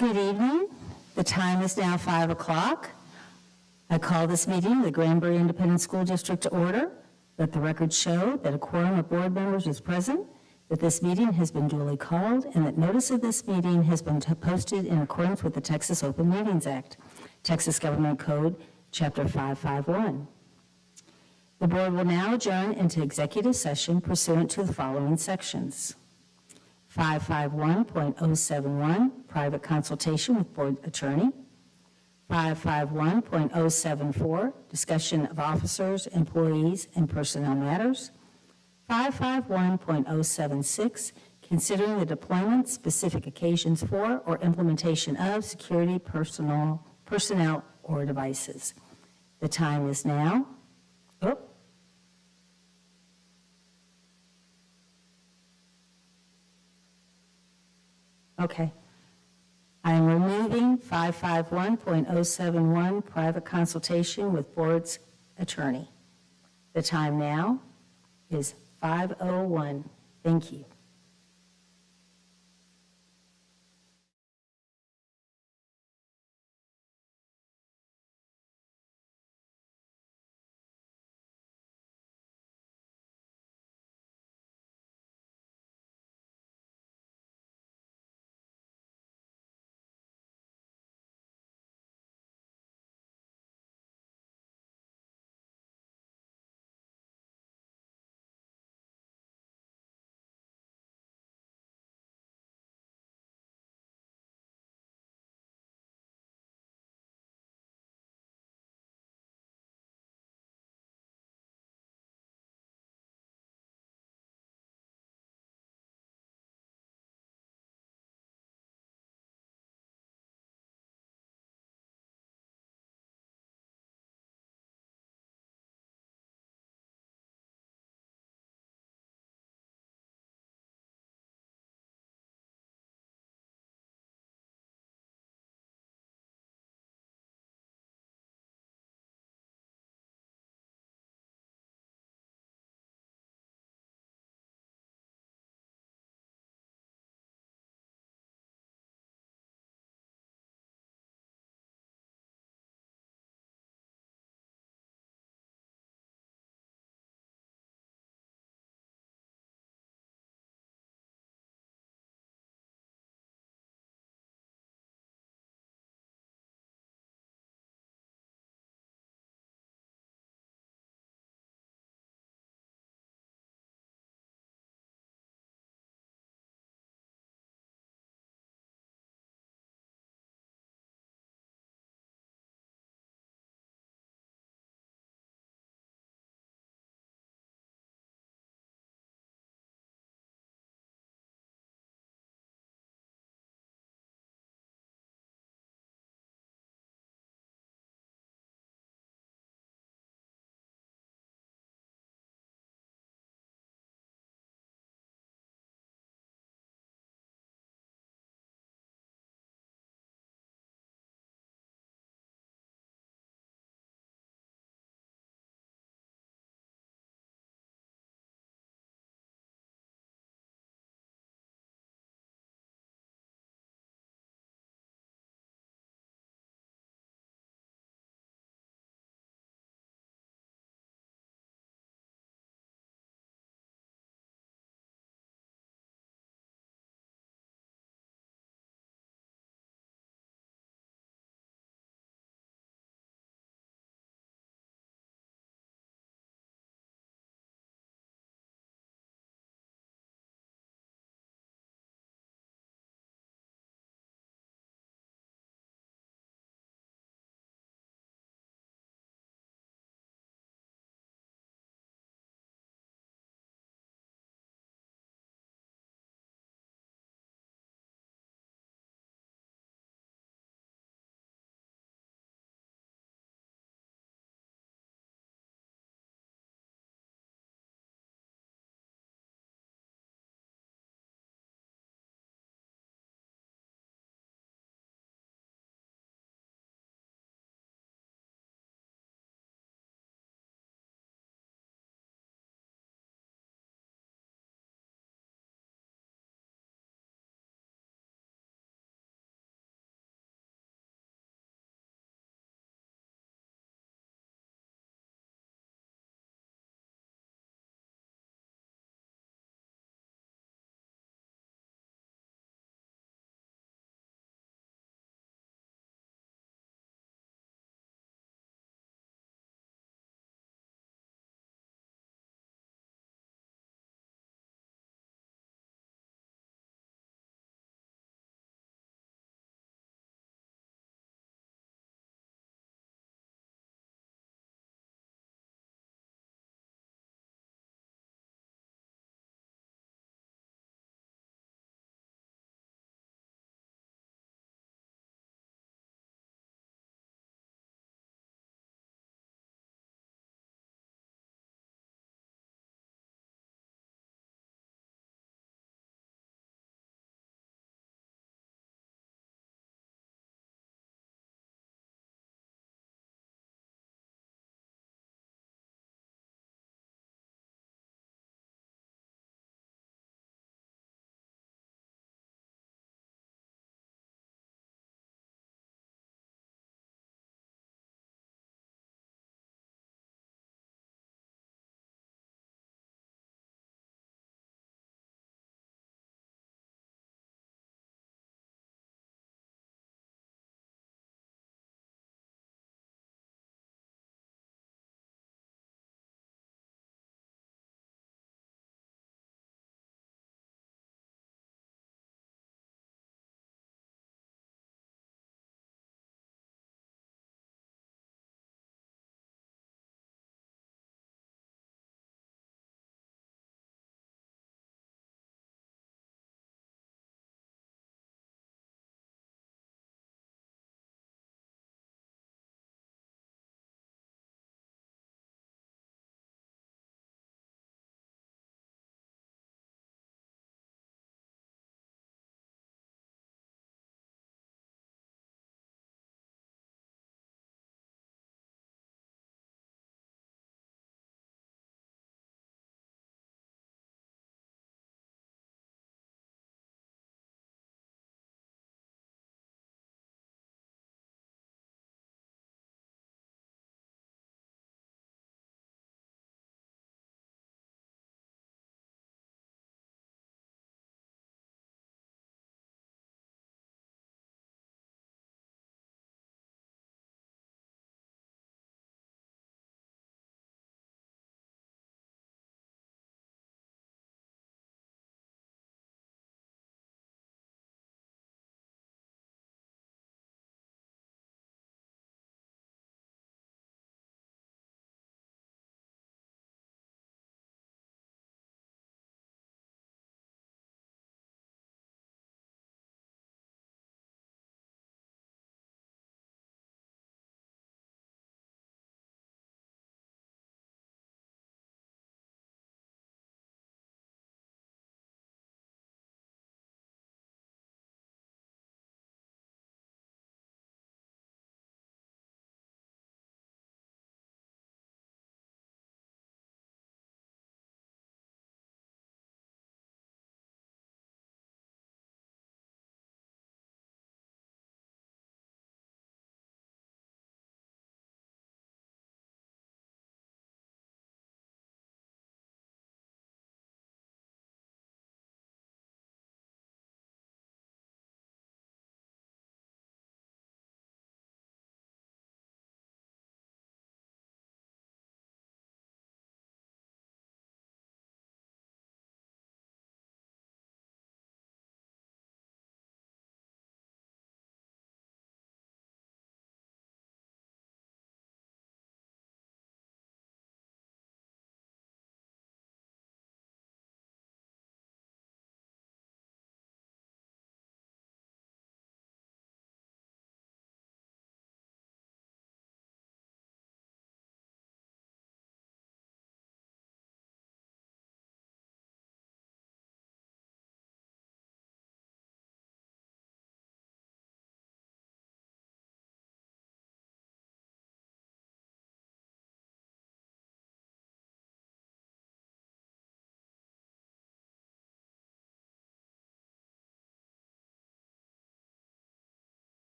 Good evening. The time is now 5 o'clock. I call this meeting of the Granbury Independent School District to order. Let the record show that a quorum of board members is present, that this meeting has been duly called, and that notice of this meeting has been posted in accordance with the Texas Open Meetings Act, Texas Government Code, Chapter 551. The board will now adjourn into executive session pursuant to the following sections. 551.071, private consultation with board attorney. 551.074, discussion of officers, employees, and personnel matters. 551.076, considering the deployment, specific occasions for, or implementation of security personnel or devices. The time is now, okay. I am removing 551.071, private consultation with board's attorney. The time now is 5:01. Thank you.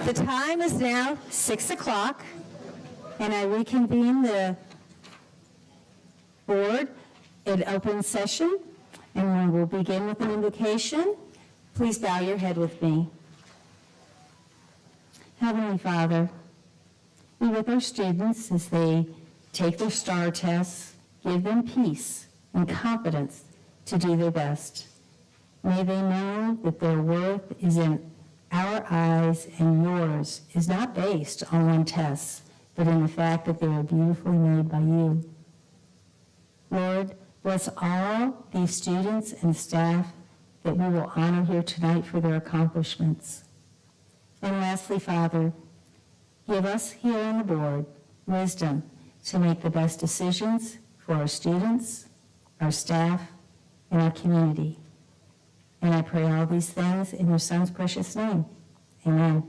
The time is now 6 o'clock, and I reconvene the board in open session, and we will begin with an invocation. Please bow your head with me. Heavenly Father, be with our students as they take their STAR tests. Give them peace and confidence to do their best. May they know that their worth is in our eyes and yours is not based on one test, but in the fact that they are beautifully made by you. Lord, bless all these students and staff that we will honor here tonight for their accomplishments. And lastly, Father, give us here on the board wisdom to make the best decisions for our students, our staff, and our community. And I pray all these things in your Son's precious name. Amen.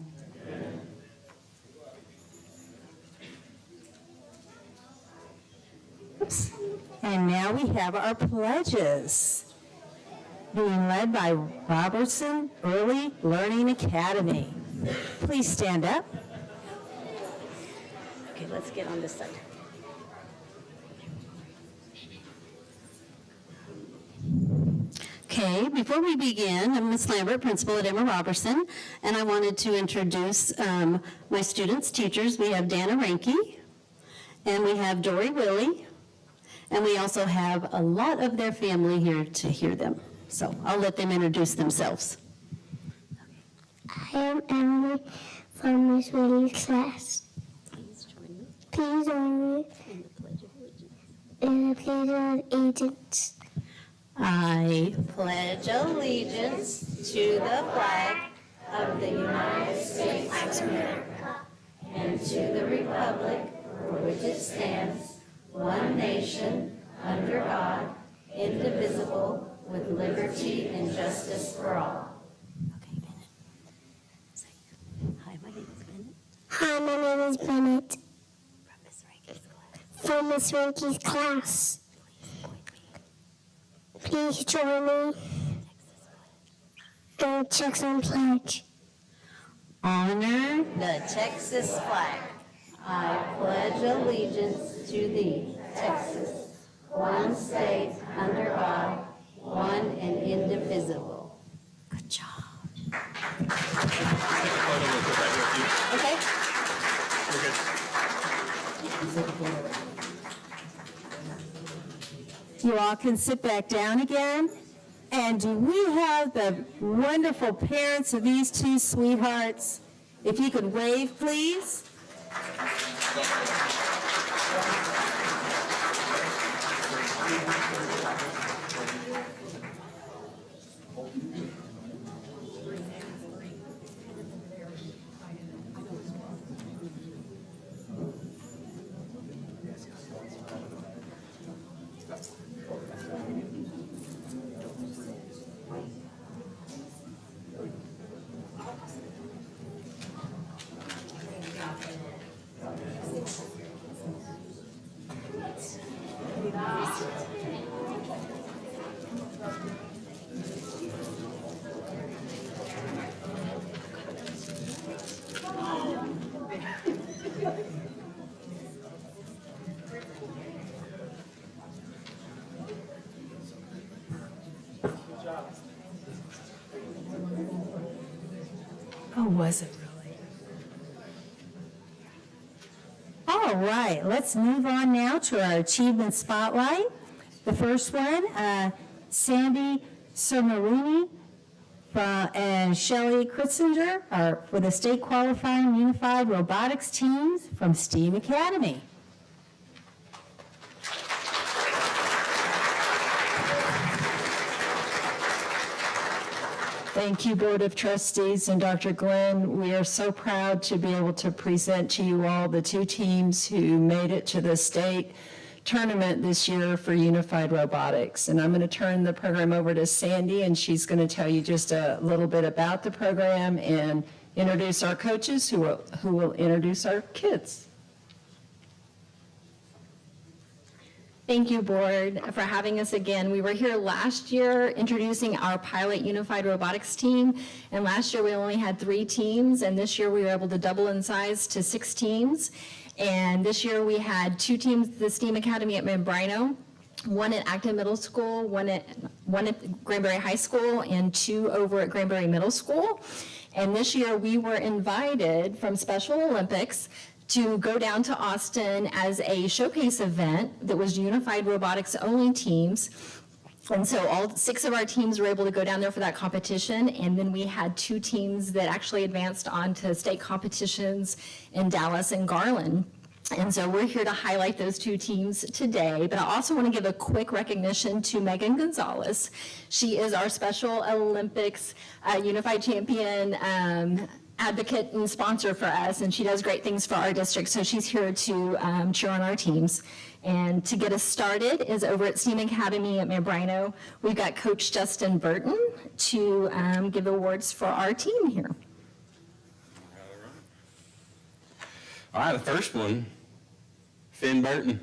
Oops. And now we have our pledges, being led by Robertson Early Learning Academy. Please stand up. Okay, let's get on this side. Okay, before we begin, I'm Ms. Lambert, principal at Emma Robertson, and I wanted to introduce my students, teachers. We have Dana Ranke, and we have Dory Willie, and we also have a lot of their family here to hear them. So I'll let them introduce themselves. I am Emily from Miss Willie's class. Please join me in the Pledge of Allegiance. I pledge allegiance to the flag of the United States of America and to the republic for which it stands, one nation, under God, indivisible, with liberty and justice for all. Okay, Bennett. Say, hi, my name is Bennett. Hi, my name is Bennett From Miss Ranke's class. from Miss Ranke's class. Please join me in the Texas pledge. Honor the Texas flag. I pledge allegiance to thee, Texas, one state under God, one and indivisible. Good job. Okay. You all can sit back down again. And do we have the wonderful parents of these two sweethearts? If you could wave, please. Oh, was it really? All right, let's move on now to our achievement spotlight. The first one, Sandy Sermarini and Shelley Kritzinger are for the state qualifying unified robotics teams from STEAM Academy. Thank you, Board of Trustees and Dr. Glenn. We are so proud to be able to present to you all the two teams who made it to the state tournament this year for Unified Robotics. And I'm going to turn the program over to Sandy, and she's going to tell you just a little bit about the program and introduce our coaches who will introduce our kids. Thank you, board, for having us again. We were here last year introducing our pilot unified robotics team, and last year we only had 3 teams, and this year we were able to double in size to 6 teams. And this year we had 2 teams at the STEAM Academy at Membrino, one at Acton Middle School, one at Granbury High School, and 2 over at Granbury Middle School. And this year we were invited from Special Olympics to go down to Austin as a showcase event that was unified robotics only teams. And so all 6 of our teams were able to go down there for that competition. And then we had 2 teams that actually advanced on to state competitions in Dallas and Garland. And so we're here to highlight those 2 teams today, but I also want to give a quick recognition to Megan Gonzalez. She is our Special Olympics Unified Champion advocate and sponsor for us, and she does great things for our district, so she's here to cheer on our teams. And to get us started is over at STEAM Academy at Membrino. We've got Coach Justin Burton to give awards for our team here. All right, the first one, Finn Burton.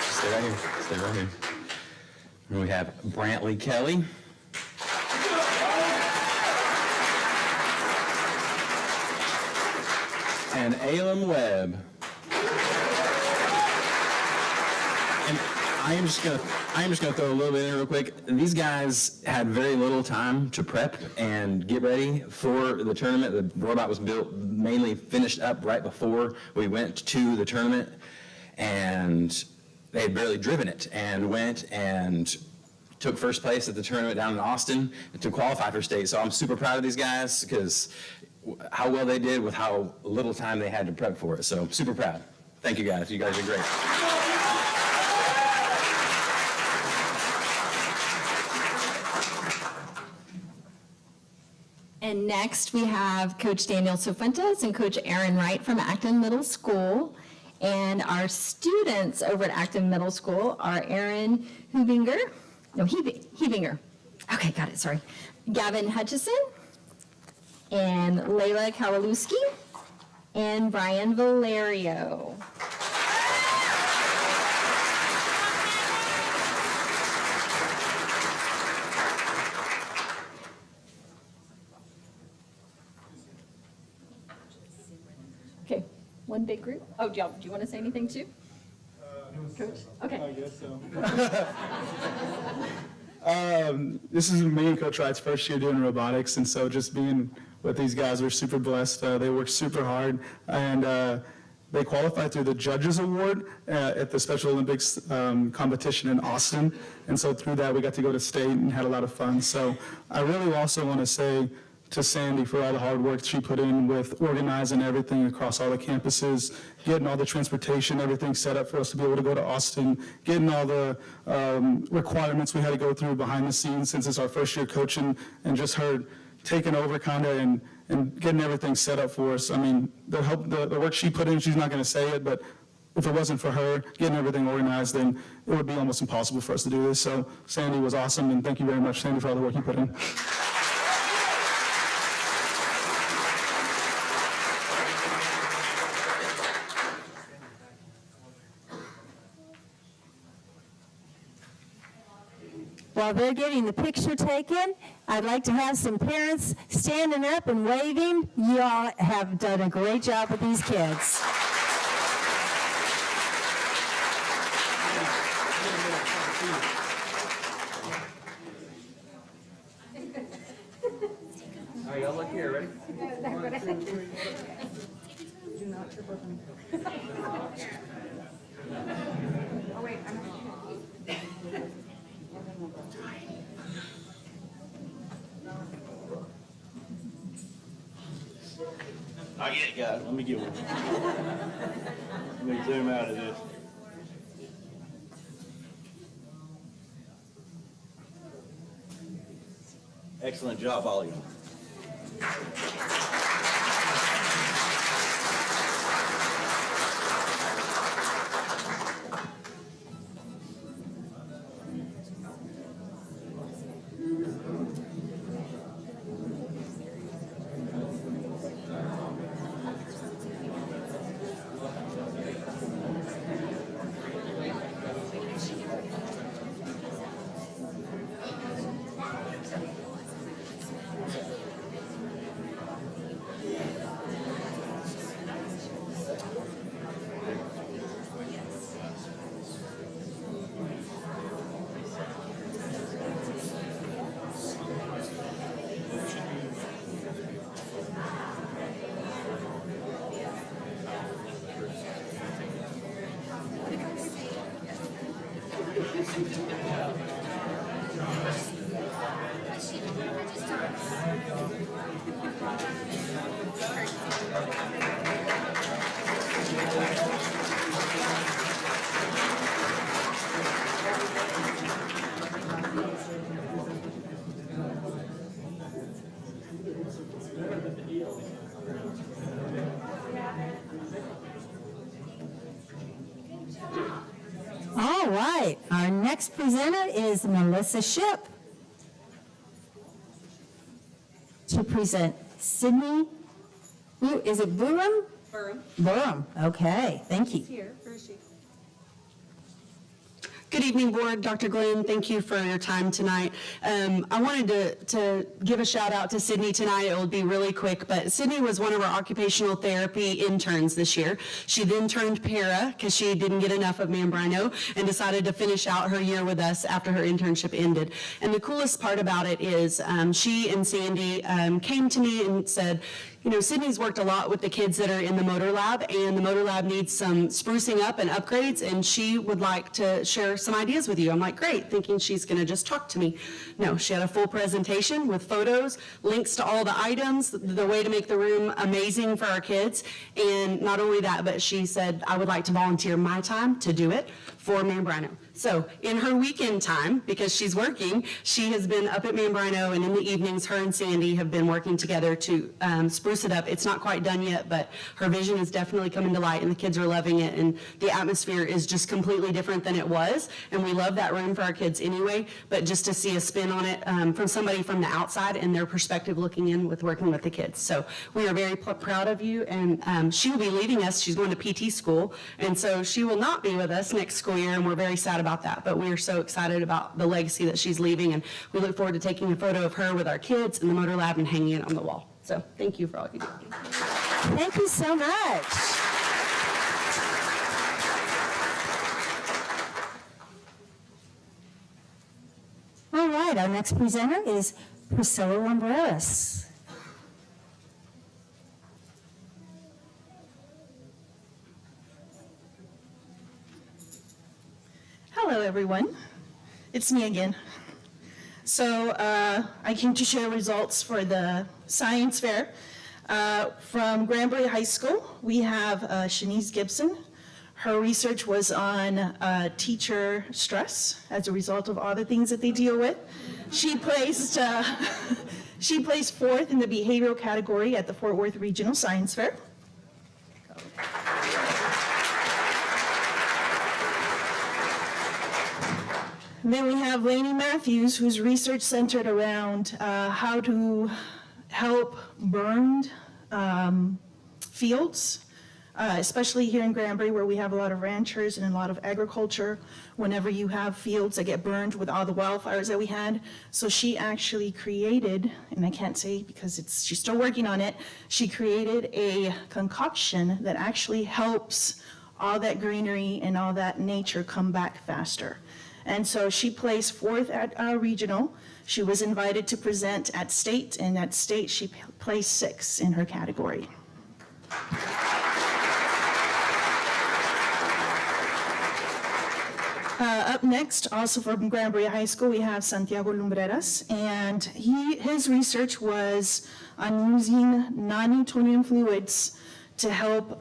Stay right here, stay right here. And we have Brantley Kelly. And Alem Webb. And I am just gonna throw a little bit in real quick. These guys had very little time to prep and get ready for the tournament. The robot was built, mainly finished up right before we went to the tournament, and they had barely driven it and went and took first place at the tournament down in Austin to qualify for state. So I'm super proud of these guys because how well they did with how little time they had to prep for it. So super proud. Thank you guys. You guys are great. And next we have Coach Daniel Cifuentes and Coach Aaron Wright from Acton Middle School. And our students over at Acton Middle School are Aaron Hebinger. Okay, got it, sorry. Gavin Hutchison and Layla Kowalewski and Brian Valerio. Okay, one big group. Oh, do you want to say anything too? Coach? Okay. I guess so. This is me and Coach Wright's first year doing robotics, and so just being with these guys, we're super blessed. They work super hard, and they qualified through the Judges Award at the Special Olympics competition in Austin, and so through that we got to go to state and had a lot of fun. So I really also want to say to Sandy for all the hard work she put in with organizing everything across all the campuses, getting all the transportation, everything set up for us to be able to go to Austin, getting all the requirements we had to go through behind the scenes since it's our first year coaching, and just her taking over kind of and getting everything set up for us. I mean, the work she put in, she's not going to say it, but if it wasn't for her getting everything organized, then it would be almost impossible for us to do this. So Sandy was awesome, and thank you very much, Sandy, for all the work you put in. While they're getting the picture taken, I'd like to have some parents standing up and waving. You all have done a great job with these kids. All right, y'all look here, ready? I get it, guys. Let me get one. Let me zoom out of this. Excellent job, all of you. All right, our next presenter is Melissa Shipp to present Sydney, is it Burham? Burham, okay, thank you. Good evening, Board. Dr. Glenn, thank you for your time tonight. I wanted to give a shout out to Sydney tonight. It will be really quick, but Sydney was one of our occupational therapy interns this year. She then turned para because she didn't get enough of Mambrino and decided to finish out her year with us after her internship ended. And the coolest part about it is she and Sandy came to me and said, you know, Sydney's worked a lot with the kids that are in the motor lab, and the motor lab needs some sprucing up and upgrades, and she would like to share some ideas with you. I'm like, great, thinking she's going to just talk to me. No, she had a full presentation with photos, links to all the items, the way to make the room amazing for our kids. And not only that, but she said, I would like to volunteer my time to do it for Mambrino. So in her weekend time, because she's working, she has been up at Mambrino, and in the evenings, her and Sandy have been working together to spruce it up. It's not quite done yet, but her vision is definitely coming to light, and the kids are loving it, and the atmosphere is just completely different than it was, and we love that room for our kids anyway, but just to see a spin on it from somebody from the outside and their perspective looking in with working with the kids. So we are very proud of you, and she will be leaving us. She's going to PT school, and so she will not be with us next school year, and we're very sad about that, but we are so excited about the legacy that she's leaving, and we look forward to taking a photo of her with our kids in the motor lab and hanging it on the wall. So thank you for all you do. Thank you so much. All right, our next presenter is Priscilla Lumbreras. Hello, everyone. It's me again. So I came to share results for the science fair. From Granbury High School, we have Shanice Gibson. Her research was on teacher stress as a result of all the things that they deal with. She placed, she placed fourth in the behavioral category at the Fort Worth Regional Science Fair. And then we have Lainey Matthews, whose research centered around how to help burned fields, especially here in Granbury, where we have a lot of ranchers and a lot of agriculture. Whenever you have fields that get burned with all the wildfires that we had. So she actually created, and I can't say because she's still working on it, she created a concoction that actually helps all that greenery and all that nature come back faster. And so she placed fourth at our regional. She was invited to present at state, and at state she placed sixth in her category. Up next, also from Granbury High School, we have Santiago Lumbreras, and his research was on using non-Newtonian fluids to help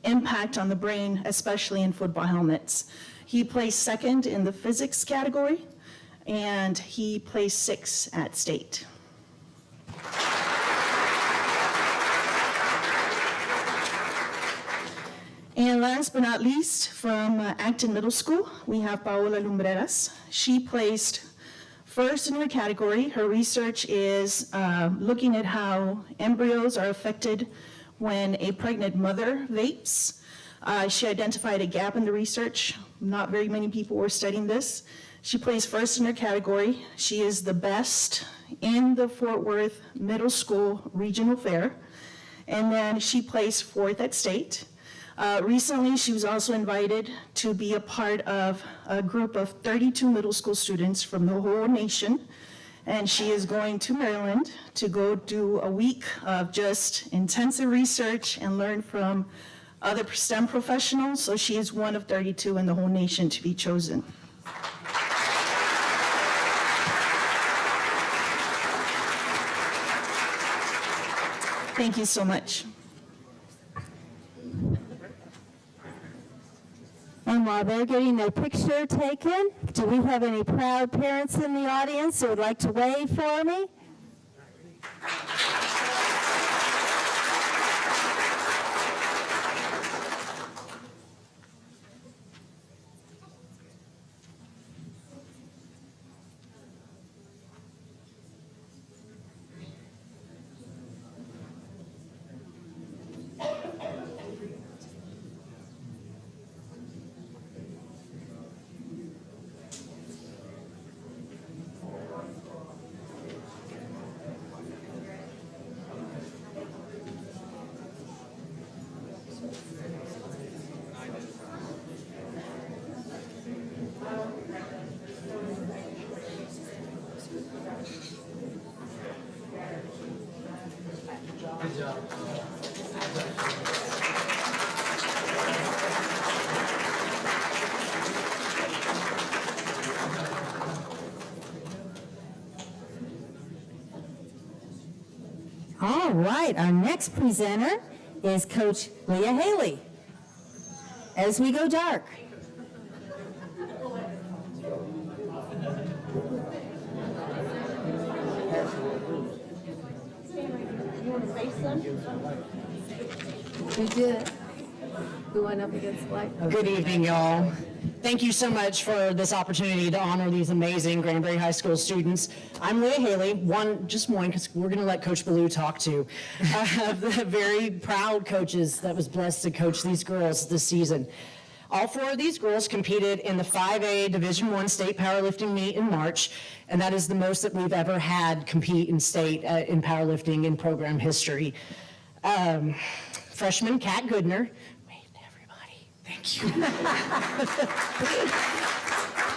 impact on the brain, especially in football helmets. He placed second in the physics category, and he placed sixth at state. And last but not least, from Acton Middle School, we have Paola Lumbreras. She placed first in her category. Her research is looking at how embryos are affected when a pregnant mother vapes. She identified a gap in the research. Not very many people were studying this. She placed first in her category. She is the best in the Fort Worth Middle School Regional Fair. And then she placed fourth at state. Recently, she was also invited to be a part of a group of 32 middle school students from the whole nation. And she is going to Maryland to go do a week of just intensive research and learn from other STEM professionals. So she is one of 32 in the whole nation to be chosen. Thank you so much. And while they're getting their picture taken, do we have any proud parents in the audience who would like to wave for me? All right, our next presenter is Coach Leah Haley. As we go dark. Who did? Who went up against Black? Good evening, y'all. Thank you so much for this opportunity to honor these amazing Granbury High School students. I'm Leah Haley, just one, because we're going to let Coach Ballou talk too. The very proud coaches that was blessed to coach these girls this season. All four of these girls competed in the 5A Division I state powerlifting meet in March, and that is the most that we've ever had compete in state in powerlifting in program history. Freshman Kat Goodner, wave to everybody, thank you.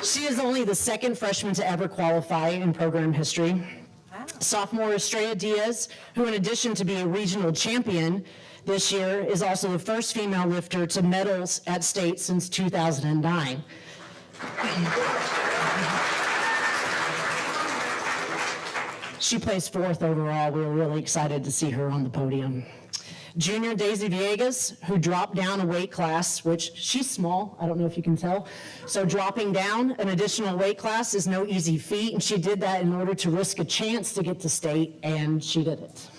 She is only the second freshman to ever qualify in program history. Wow. Sophomore Estrella Diaz, who in addition to be a regional champion this year, is also the first female lifter to medals at state since 2009. She placed fourth overall. We were really excited to see her on the podium. Junior Daisy Villegas, who dropped down a weight class, which she's small, I don't know if you can tell. So dropping down an additional weight class is no easy feat, and she did that in order to risk a chance to get to state, and she did it.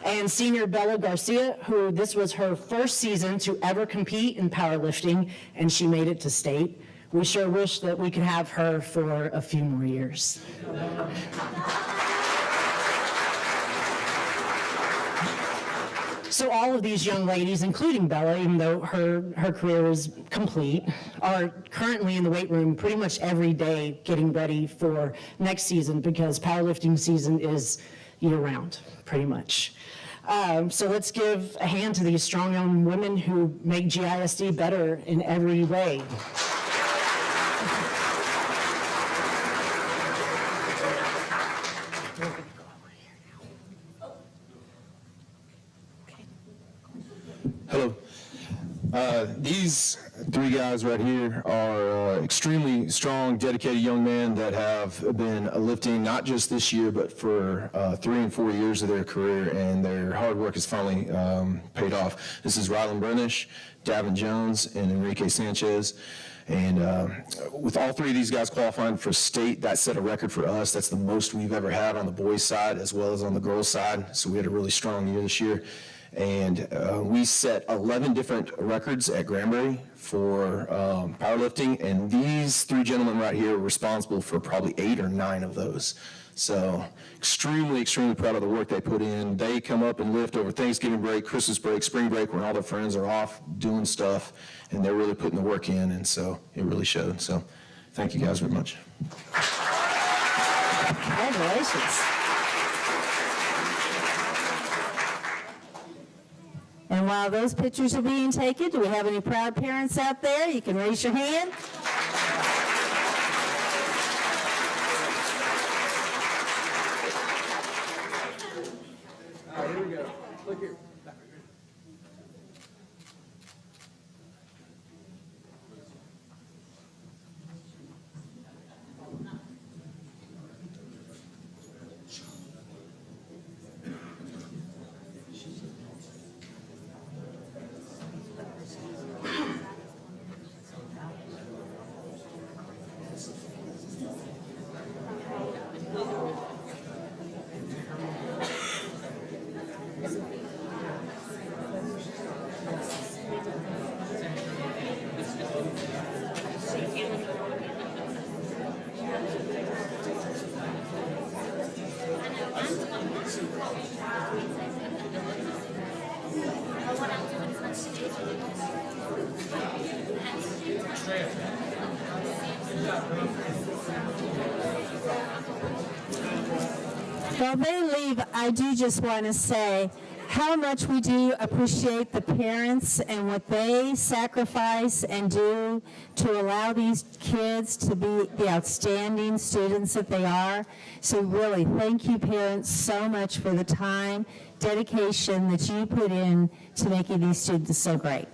And senior Bella Garcia, who this was her first season to ever compete in powerlifting, and she made it to state. We sure wish that we could have her for a few more years. So all of these young ladies, including Bella, even though her career is complete, are currently in the weight room pretty much every day getting ready for next season, because powerlifting season is year-round, pretty much. So let's give a hand to these strong young women who make GISD better in every way. Hello. These three guys right here are extremely strong, dedicated young men that have been lifting not just this year, but for 3 and 4 years of their career, and their hard work has finally paid off. This is Rylan Brenish, Davin Jones, and Enrique Sanchez. And with all three of these guys qualifying for state, that set a record for us. That's the most we've ever had on the boys' side as well as on the girls' side. So we had a really strong year this year. And we set 11 different records at Granbury for powerlifting, and these three gentlemen right here are responsible for probably 8 or 9 of those. So extremely proud of the work they put in. They come up and lift over Thanksgiving break, Christmas break, spring break, when all their friends are off doing stuff, and they're really putting the work in, and so it really showed. So thank you guys very much. Congratulations. And while those pictures are being taken, do we have any proud parents out there? You can raise your hand. All right, here we go. Look here. While they leave, I do just want to say how much we do appreciate the parents and what they sacrifice and do to allow these kids to be the outstanding students that they are. So really, thank you parents so much for the time, dedication that you put in to making these students so great.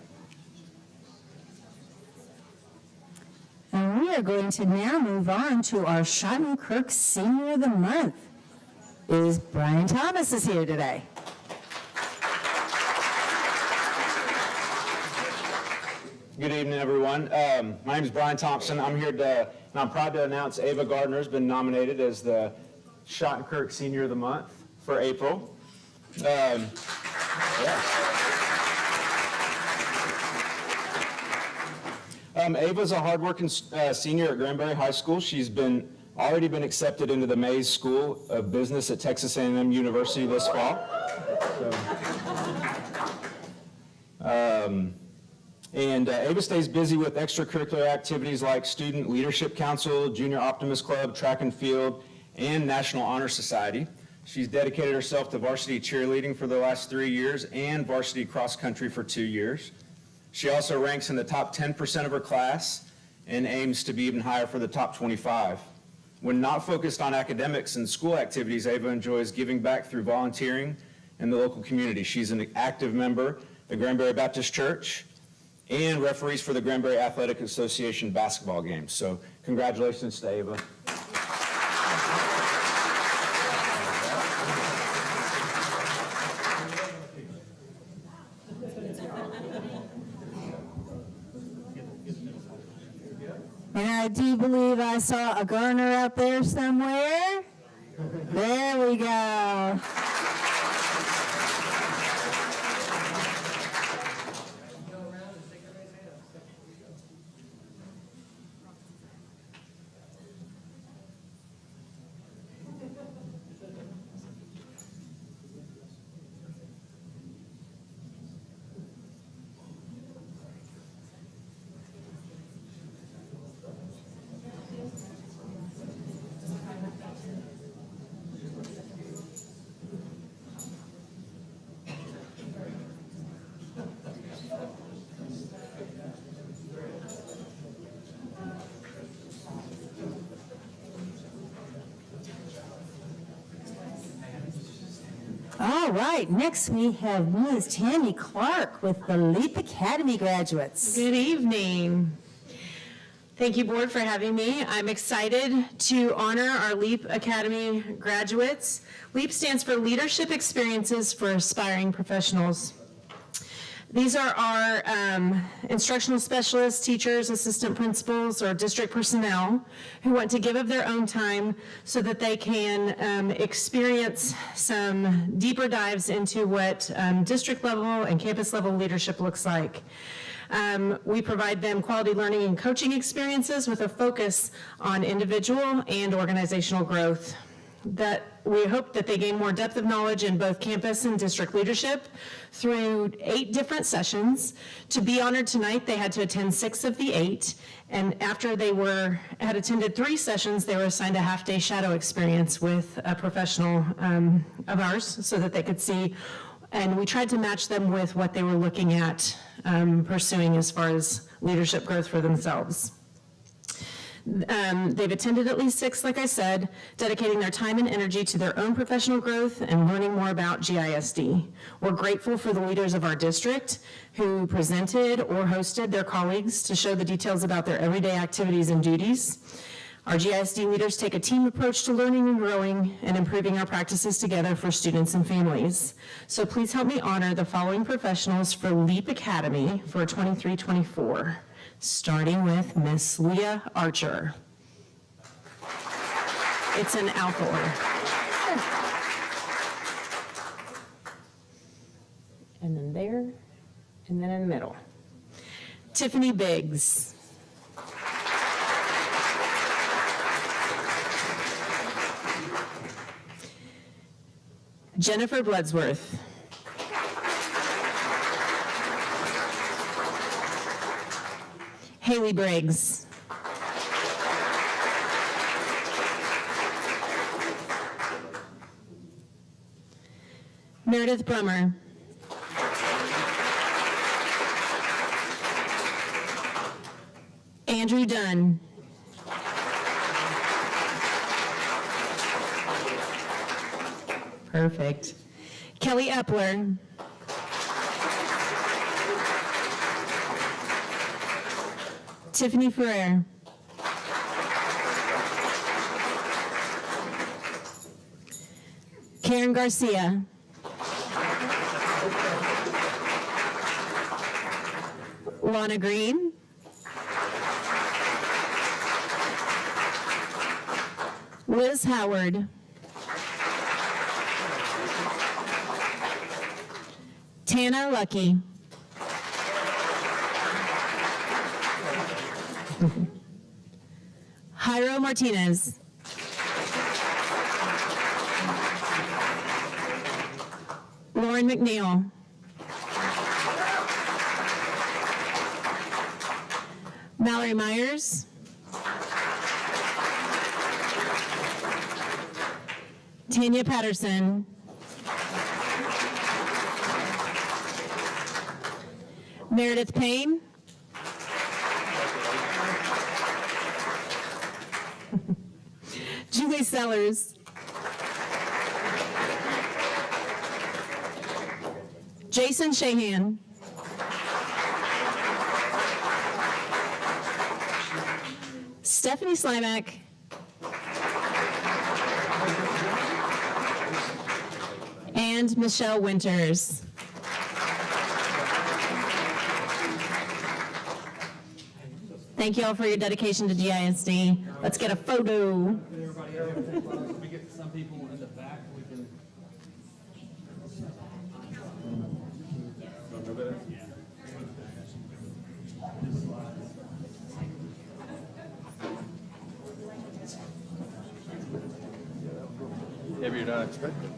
And we are going to now move on to our Schottenkirk Senior of the Month. Brian Thomas is here today. Good evening, everyone. My name is Brian Thompson. I'm here and I'm proud to announce Ava Gardner has been nominated as the Schottenkirk Senior of the Month for April. Ava's a hardworking senior at Granbury High School. She's already been accepted into the Mays School of Business at Texas A&M University this fall. Ava stays busy with extracurricular activities like Student Leadership Council, Junior Optimist Club, Track and Field, and National Honor Society. She's dedicated herself to varsity cheerleading for the last 3 years and varsity cross country for 2 years. She also ranks in the top 10% of her class and aims to be even higher for the top 25. When not focused on academics and school activities, Ava enjoys giving back through volunteering in the local community. She's an active member of the Granbury Baptist Church and referees for the Granbury Athletic Association basketball games. So congratulations to Ava. And I do believe I saw a Garner out there somewhere. There we go. All right, next we have Ms. Tammy Clark with the LEAP Academy graduates. Good evening. Thank you, board, for having me. I'm excited to honor our LEAP Academy graduates. LEAP stands for Leadership Experiences for Aspiring Professionals. These are our instructional specialists, teachers, assistant principals, or district personnel who want to give of their own time so that they can experience some deeper dives into what district level and campus level leadership looks like. We provide them quality learning and coaching experiences with a focus on individual and organizational growth. That we hope that they gain more depth of knowledge in both campus and district leadership through 8 different sessions. To be honored tonight, they had to attend 6 of the 8, and after they had attended 3 sessions, they were assigned a half-day shadow experience with a professional of ours so that they could see, and we tried to match them with what they were looking at pursuing as far as leadership growth for themselves. They've attended at least 6, like I said, dedicating their time and energy to their own professional growth and learning more about GISD. We're grateful for the leaders of our district who presented or hosted their colleagues to show the details about their everyday activities and duties. Our GISD leaders take a team approach to learning and growing and improving our practices together for students and families. So please help me honor the following professionals for LEAP Academy for 23-24. Starting with Miss Leah Archer. It's an alpha order. And then there, and then in the middle. Tiffany Biggs. Jennifer Bloodsworth. Haley Briggs. Meredith Brummer. Andrew Dunn. Perfect. Kelly Epler. Tiffany Ferrer. Karen Garcia. Lana Green. Liz Howard. Tana Lucky. Jairo Martinez. Lauren McNeil. Mallory Myers. Tanya Patterson. Meredith Payne. Julie Sellers. Jason Shahan. Stephanie Slimak. And Michelle Winters. Thank you all for your dedication to GISD. Let's get a photo. We get some people in the back. We can. Maybe you're not expecting.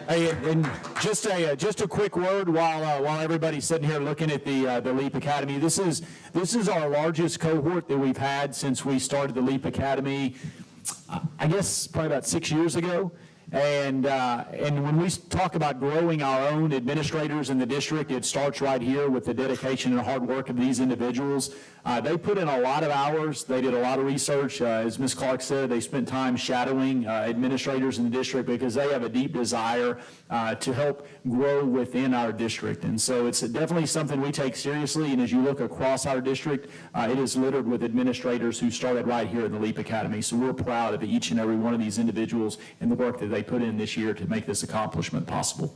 Hey, and just a quick word while everybody's sitting here looking at the Leap Academy. This is our largest cohort that we've had since we started the Leap Academy. I guess probably about 6 years ago. And when we talk about growing our own administrators in the district, it starts right here with the dedication and hard work of these individuals. They put in a lot of hours. They did a lot of research. As Ms. Clark said, they spent time shadowing administrators in the district because they have a deep desire to help grow within our district. And so it's definitely something we take seriously. And as you look across our district, it is littered with administrators who started right here at the Leap Academy. So we're proud of each and every one of these individuals and the work that they put in this year to make this accomplishment possible.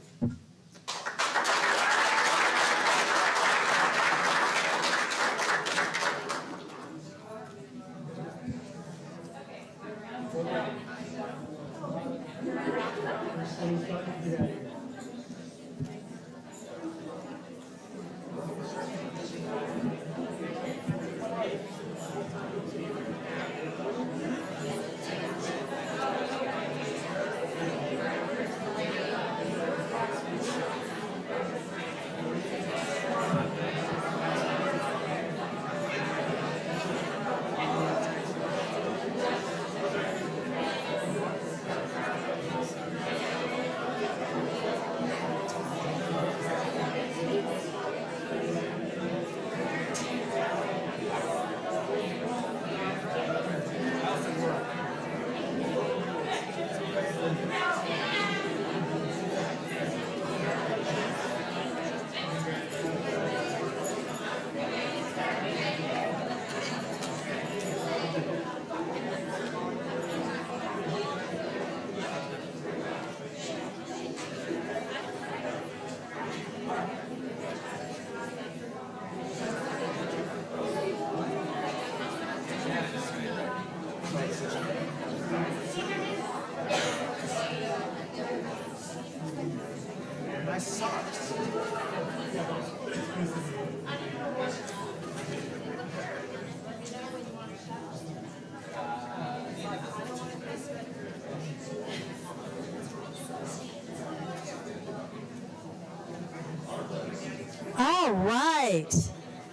All right.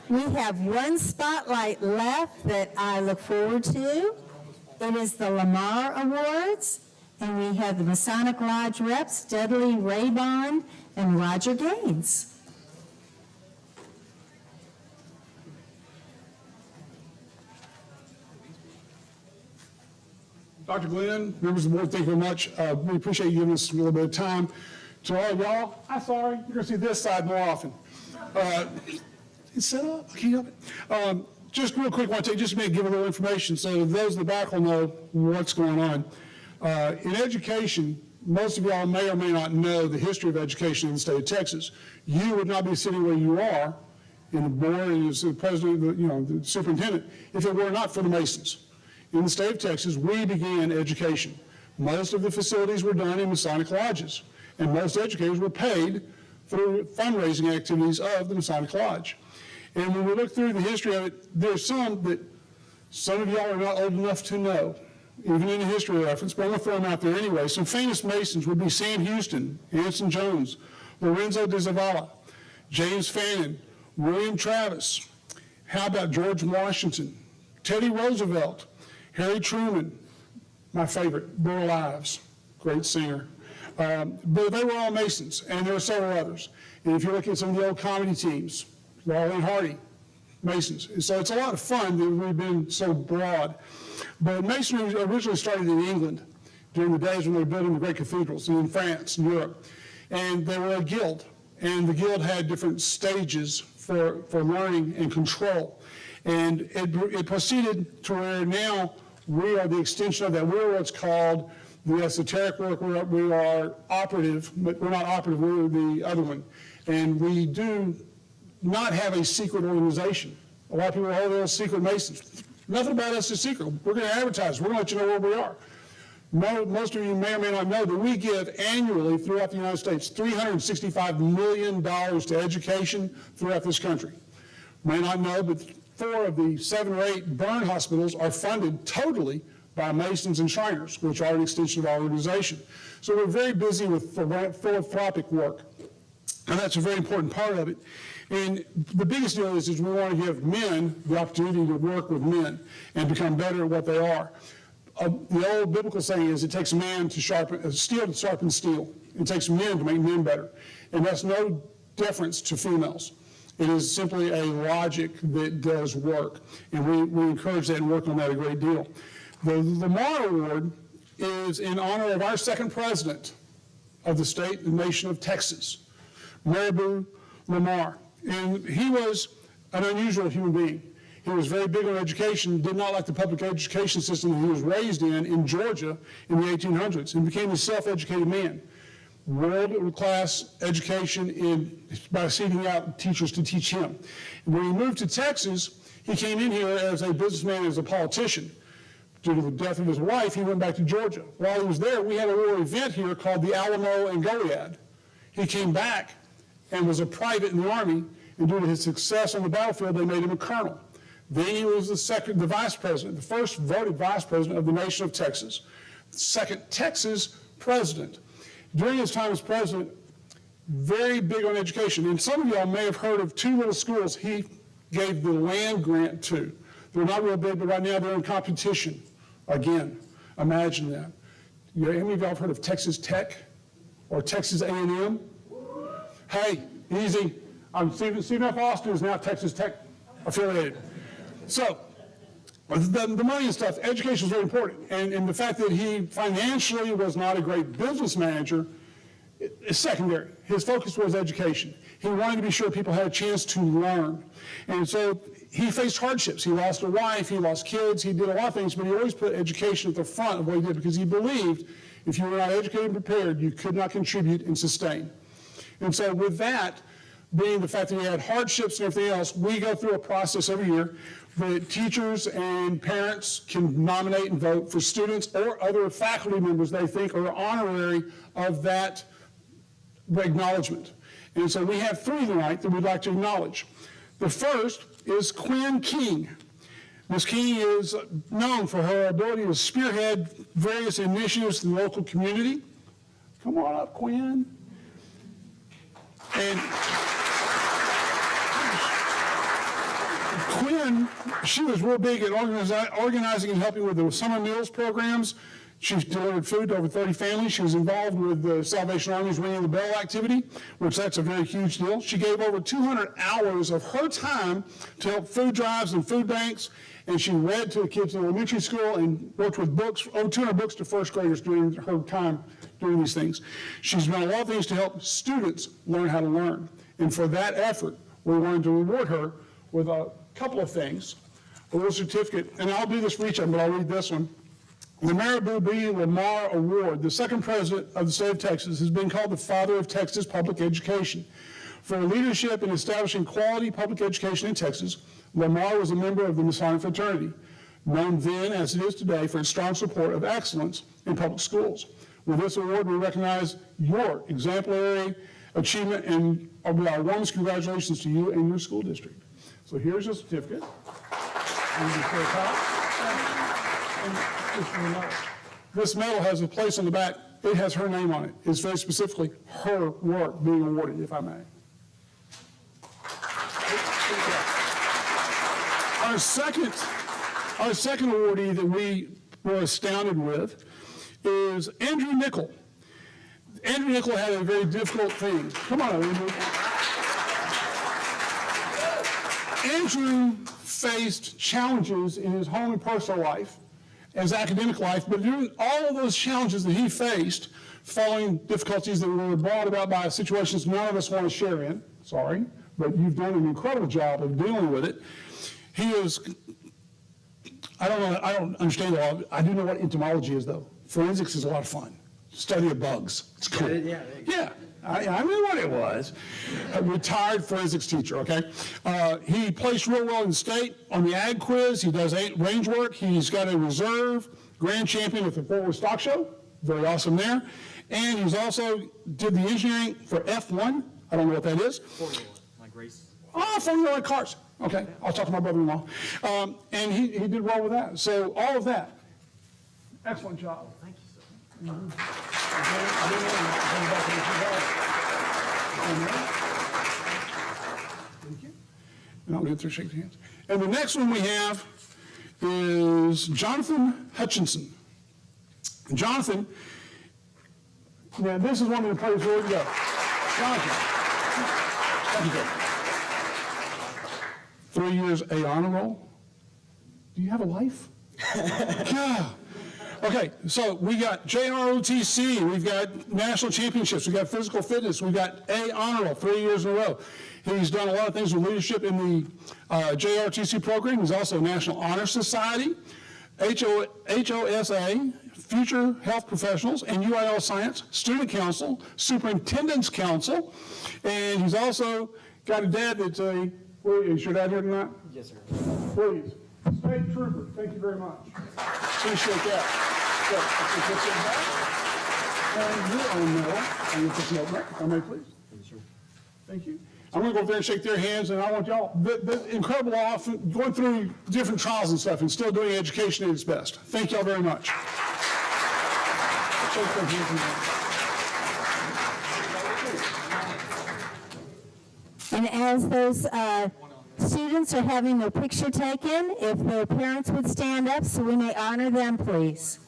We have one spotlight left that I look forward to. It is the Lamar Awards, and we have the Masonic Lodge reps, Dudley Raybond and Roger Gaines. Dr. Glenn, members of the board, thank you very much. We appreciate you giving us a little bit of time. To all of y'all, I'm sorry, you're gonna see this side more often. It's set up, I can't help it. Just real quick, I want to take just a minute, give a little information so those in the back will know what's going on. In education, most of y'all may or may not know the history of education in the state of Texas. You would not be sitting where you are in the board and as the president, the superintendent, if it were not for the Masons. In the state of Texas, we began education. Most of the facilities were done in Masonic lodges, and most educators were paid through fundraising activities of the Masonic Lodge. And when we look through the history of it, there's some that some of y'all are not old enough to know, even in the history reference, but I'm gonna throw them out there anyway. Some famous Masons would be Sam Houston, Anson Jones, Lorenzo de Zavala, James Fannin, William Travis. How about George Washington, Teddy Roosevelt, Harry Truman, my favorite, Burl Ives, great singer. But they were all Masons, and there were several others. And if you look at some of the old comedy teams, Laurel and Hardy, Masons. And so it's a lot of fun that we've been so broad. But Masonry originally started in England during the days when they were building the great cathedrals, and in France and Europe. And they were a guild, and the guild had different stages for learning and control. And it proceeded to where now we are the extension of that. We're what's called the esoteric work. We are operative, but we're not operative, we're the other one. And we do not have a secret organization. A lot of people are, oh, they're secret Masons. Nothing about us is secret. We're going to advertise. We're going to let you know where we are. Most of you may or may not know that we give annually throughout the United States $365 million to education throughout this country. May not know, but 4 of the 7 or 8 burn hospitals are funded totally by Masons and Shriners, which are an extension of our organization. So we're very busy with philanthropic work, and that's a very important part of it. And the biggest deal is we want to give men the opportunity to work with men and become better at what they are. The old biblical saying is it takes a man to sharpen, steel to sharpen steel. It takes men to make men better. And that's no difference to females. It is simply a logic that does work. And we encourage that and work on that a great deal. The Lamar Award is in honor of our second president of the state and nation of Texas, Maribou Lamar. And he was an unusual human being. He was very big on education, did not like the public education system that he was raised in Georgia in the 1800s, and became a self-educated man. World-class education by seeking out teachers to teach him. And when he moved to Texas, he came in here as a businessman, as a politician. Due to the death of his wife, he went back to Georgia. While he was there, we had a little event here called the Alamo and Goliad. He came back and was a private in the Army, and due to his success on the battlefield, they made him a colonel. Then he was the vice president, the first voted vice president of the nation of Texas, second Texas president. During his time as president, very big on education. And some of y'all may have heard of 2 little schools he gave the land grant to. They're not real big, but right now they're in competition. Again, imagine that. How many of y'all have heard of Texas Tech or Texas A&M? Hey, easy. Stephen F. Austin is now Texas Tech affiliated. So, the money and stuff, education is very important. And the fact that he financially was not a great business manager is secondary. His focus was education. He wanted to be sure people had a chance to learn. And so he faced hardships. He lost a wife, he lost kids, he did a lot of things, but he always put education at the front of what he did because he believed if you were not educated and prepared, you could not contribute and sustain. And so with that, being the fact that we had hardships and everything else, we go through a process every year that teachers and parents can nominate and vote for students or other faculty members they think are honorary of that acknowledgement. And so we have 3 tonight that we'd like to acknowledge. The first is Quinn King. Ms. King is known for her ability to spearhead various initiatives in the local community. Come on up, Quinn. And then she was real big at organizing and helping with the summer meals programs. She delivered food to over 30 families. She was involved with the Salvation Army's Ringing the Bell activity, which that's a very huge deal. She gave over 200 hours of her time to help food drives and food banks, and she read to the kids in elementary school and worked with books, over 200 books to first graders during her time doing these things. She's done a lot of things to help students learn how to learn. And for that effort, we wanted to reward her with a couple of things. A little certificate, and I'll do this for each of them, but I'll read this one. The Marabou B. Lamar Award, the second president of the state of Texas, has been called the father of Texas public education. For leadership in establishing quality public education in Texas, Lamar was a member of the Masonic fraternity, known then as it is today for its strong support of excellence in public schools. With this award, we recognize your exemplary achievement, and our warmest congratulations to you and your school district. So here's your certificate. This medal has a place on the back. It has her name on it. It's very specifically her work being awarded, if I may. Our second awardee that we were astounded with is Andrew Nickel. Andrew Nickel had a very difficult thing. Come on, Andrew. Andrew faced challenges in his home and personal life, his academic life, but during all of those challenges that he faced, following difficulties that were brought about by situations none of us want to share in, sorry, but you've done an incredible job of dealing with it. He is, I don't understand all of it. I do know what entomology is, though. Forensics is a lot of fun. Study of bugs. It's cool. Yeah. I knew what it was. A retired forensics teacher, okay? He placed real well in the state on the ag quiz. He does range work. He's got a reserve grand champion with the Fort Worth Stock Show. Very awesome there. And he's also did the engineering for F1. I don't know what that is. Formula, like race. Oh, Formula cars. Okay, I'll talk to my brother-in-law. And he did well with that. So all of that. Excellent job. Thank you, sir. Thank you. And I'll get through shake hands. And the next one we have is Jonathan Hutchinson. Jonathan, now this is one of the players where we go. Jonathan. Thank you. 3 years A honor roll. Do you have a life? Yeah. Okay, so we got JROTC, we've got national championships, we've got physical fitness, we've got A honor roll 3 years in a row. He's done a lot of things with leadership in the JROTC program. He's also a National Honor Society, HOSA, Future Health Professionals, and UIL Science, Student Council, Superintendent's Council, and he's also got a dad that's a, is your dad here tonight? Yes, sir. Please. State Trooper, thank you very much. Appreciate that. So, and you own medal, and you put your medal, if I may, please. Thank you. I'm going to go over there and shake their hands, and I want y'all, the incredible often going through different trials and stuff and still doing education at its best. Thank y'all very much. Shake their hands And as those students are having their picture taken, if their parents would stand up so we may honor them, please.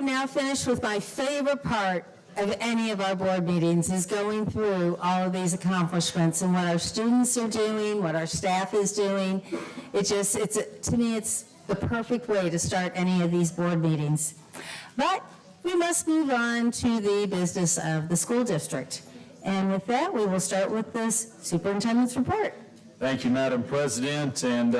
have now finished with my favorite part of any of our board meetings, is going through all of these accomplishments and what our students are doing, what our staff is doing. To me, it's the perfect way to start any of these board meetings. But we must move on to the business of the school district. And with that, we will start with this superintendent's report. Thank you, Madam President, and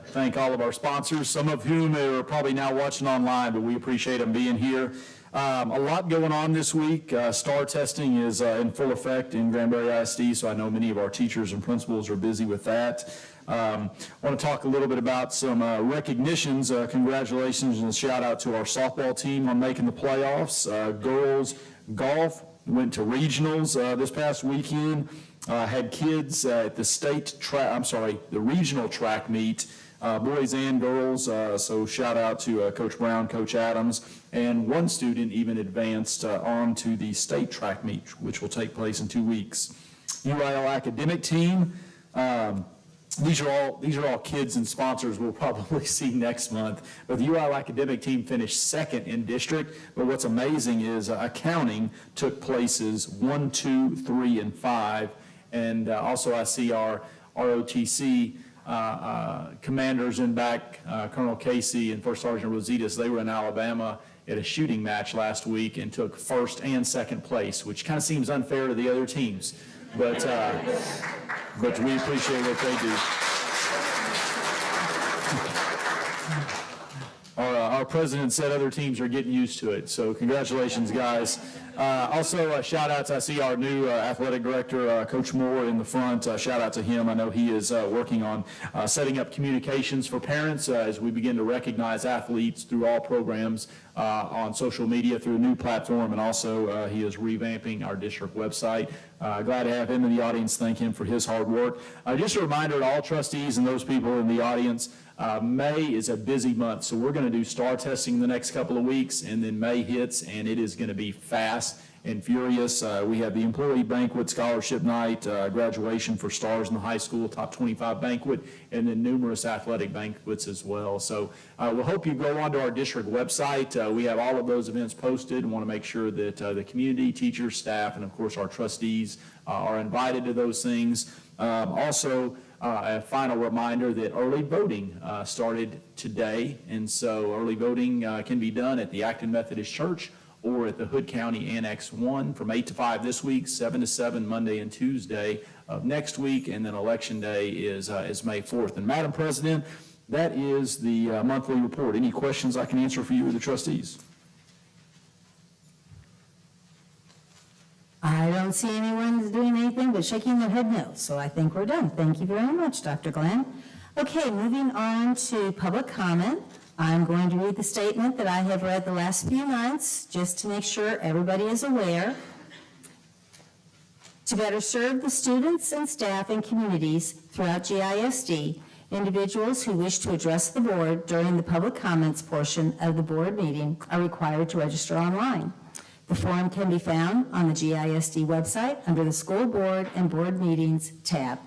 thank all of our sponsors, some of whom are probably now watching online, but we appreciate them being here. A lot going on this week. STAR testing is in full effect in Granbury ISD, so I know many of our teachers and principals are busy with that. I want to talk a little bit about some recognitions. Congratulations and a shout out to our softball team on making the playoffs. Girls golf went to regionals this past weekend. Had kids at the regional track meet, boys and girls. So shout out to Coach Brown, Coach Adams, and one student even advanced on to the state track meet, which will take place in 2 weeks. UIL academic team. These are all kids and sponsors we'll probably see next month. But the UIL academic team finished second in district. But what's amazing is accounting took places 1, 2, 3, and 5. And also I see our ROTC commanders in back, Colonel Casey and First Sergeant Rositas. They were in Alabama at a shooting match last week and took first and second place, which kind of seems unfair to the other teams. But we appreciate what they do. Our president said other teams are getting used to it, so congratulations, guys. Also, shout outs. I see our new athletic director, Coach Moore, in the front. Shout out to him. I know he is working on setting up communications for parents as we begin to recognize athletes through all programs on social media through a new platform, and also he is revamping our district website. Glad to have him in the audience. Thank him for his hard work. Just a reminder to all trustees and those people in the audience, May is a busy month, so we're going to do STAR testing the next couple of weeks, and then May hits, and it is going to be fast and furious. We have the employee banquet, scholarship night, graduation for stars in the high school, top 25 banquet, and then numerous athletic banquets as well. So we'll hope you go onto our district website. We have all of those events posted and want to make sure that the community, teachers, staff, and of course our trustees are invited to those things. Also, a final reminder that early voting started today, and so early voting can be done at the Acton Methodist Church or at the Hood County Annex 1 from 8 to 5 this week, 7 to 7 Monday and Tuesday of next week, and then Election Day is May 4th. And Madam President, that is the monthly report. Any questions I can answer for you or the trustees? I don't see anyone doing anything but shaking their head no, so I think we're done. Thank you very much, Dr. Glenn. Okay, moving on to public comment. I'm going to read the statement that I have read the last few months, just to make sure everybody is aware. To better serve the students and staff and communities throughout GISD, individuals who wish to address the board during the public comments portion of the board meeting are required to register online. The form can be found on the GISD website under the School Board and Board Meetings tab.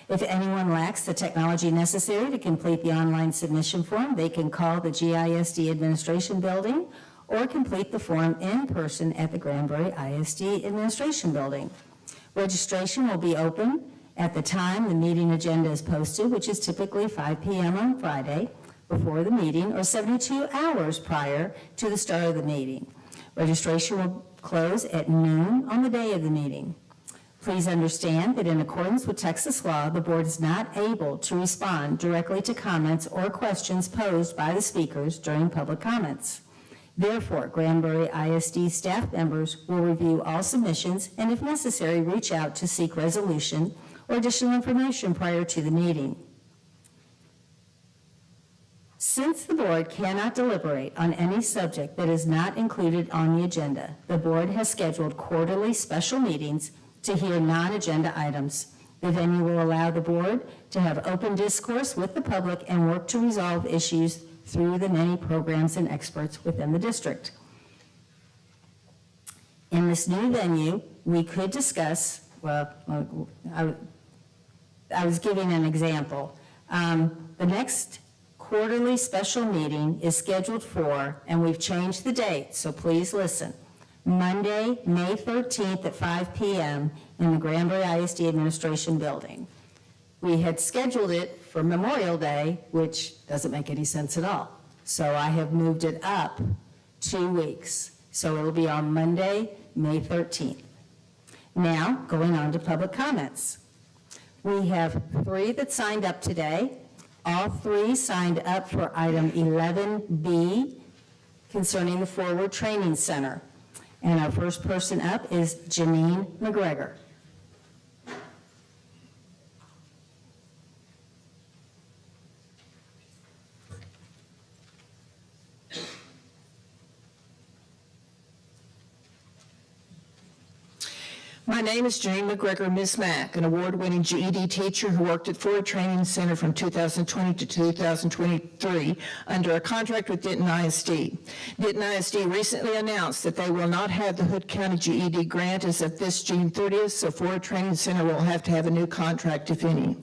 If anyone lacks the technology necessary to complete the online submission form, they can call the GISD Administration Building or complete the form in person at the Granbury ISD Administration Building. Registration will be open at the time the meeting agenda is posted, which is typically 5 p.m. on Friday before the meeting or 72 hours prior to the start of the meeting. Registration will close at noon on the day of the meeting. Please understand that in accordance with Texas law, the board is not able to respond directly to comments or questions posed by the speakers during public comments. Therefore, Granbury ISD staff members will review all submissions and, if necessary, reach out to seek resolution or additional information prior to the meeting. Since the board cannot deliberate on any subject that is not included on the agenda, the board has scheduled quarterly special meetings to hear non-agenda items. The venue will allow the board to have open discourse with the public and work to resolve issues through the many programs and experts within the district. In this new venue, we could discuss, I was giving an example. The next quarterly special meeting is scheduled for, and we've changed the date, so please listen, Monday, May 13th at 5 p.m. in the Granbury ISD Administration Building. We had scheduled it for Memorial Day, which doesn't make any sense at all. So I have moved it up 2 weeks. So it will be on Monday, May 13th. Now, going on to public comments. We have 3 that signed up today. All 3 signed up for item 11B concerning the Forward Training Center. And our first person up is Janine McGregor. My name is Janine McGregor, Ms. Mack, an award-winning GED teacher who worked at Forward Training Center from 2020 to 2023 under a contract with Denton ISD. Denton ISD recently announced that they will not have the Hood County GED grant as of this June 30th, so Forward Training Center will have to have a new contract, if any.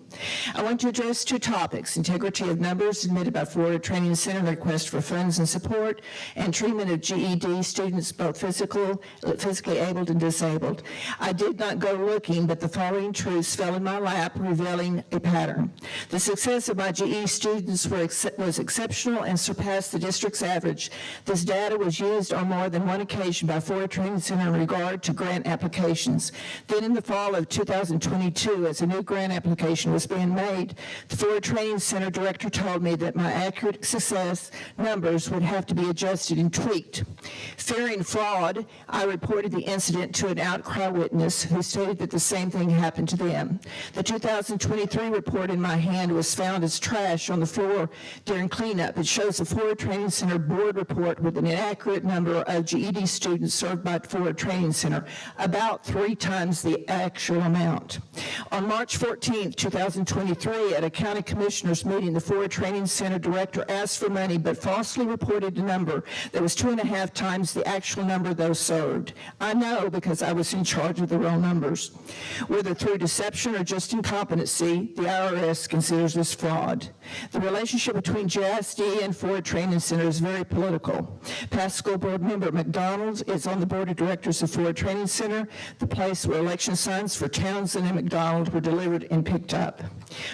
I want to address 2 topics: integrity of numbers admitted by Forward Training Center, request for funds and support, and treatment of GED students, both physically abled and disabled. I did not go looking, but the following truths fell in my lap, revealing a pattern. The success of my GE students was exceptional and surpassed the district's average. This data was used on more than one occasion by Forward Training Center in regard to grant applications. Then in the fall of 2022, as a new grant application was being made, the Forward Training Center director told me that my accurate success numbers would have to be adjusted and tweaked. Fearing fraud, I reported the incident to an outcry witness who stated that the same thing happened to them. The 2023 report in my hand was found as trash on the floor during cleanup. It shows the Forward Training Center board report with an inaccurate number of GED students served by Forward Training Center, about 3 times the actual amount. On March 14, 2023, at a county commissioners meeting, the Forward Training Center director asked for money but falsely reported a number that was 2.5 times the actual number those served. I know because I was in charge of the real numbers. Whether through deception or just incompetency, the IRS considers this fraud. The relationship between GISD and Forward Training Center is very political. Past school board member McDonald is on the board of directors of Forward Training Center, the place where election signs for Townsend and McDonald were delivered and picked up.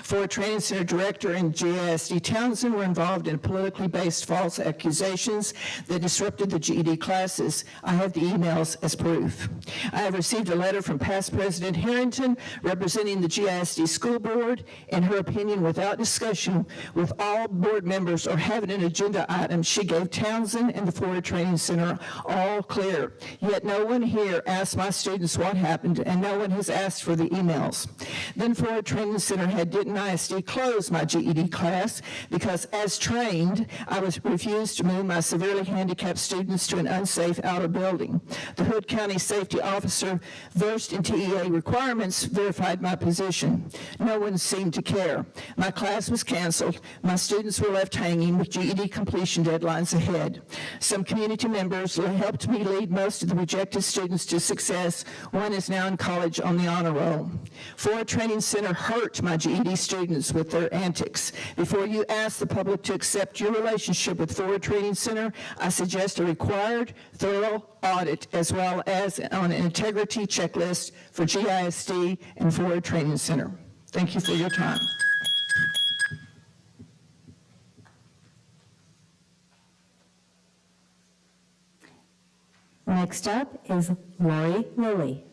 Forward Training Center director and GISD Townsend were involved in politically based false accusations that disrupted the GED classes. I have the emails as proof. I have received a letter from past President Harrington representing the GISD school board. In her opinion, without discussion with all board members or having an agenda item, she gave Townsend and the Forward Training Center all clear. Yet no one here asked my students what happened, and no one has asked for the emails. Then Forward Training Center had Denton ISD close my GED class because, as trained, I was refused to move my severely handicapped students to an unsafe outer building. The Hood County Safety Officer, versed in TEA requirements, verified my position. No one seemed to care. My class was canceled. My students were left hanging with GED completion deadlines ahead. Some community members helped me lead most of the rejected students to success. One is now in college on the honor roll. Forward Training Center hurt my GED students with their antics. Before you ask the public to accept your relationship with Forward Training Center, I suggest a required, thorough audit as well as on an integrity checklist for GISD and Forward Training Center. Thank you for your time. Next up is Lori Lilly.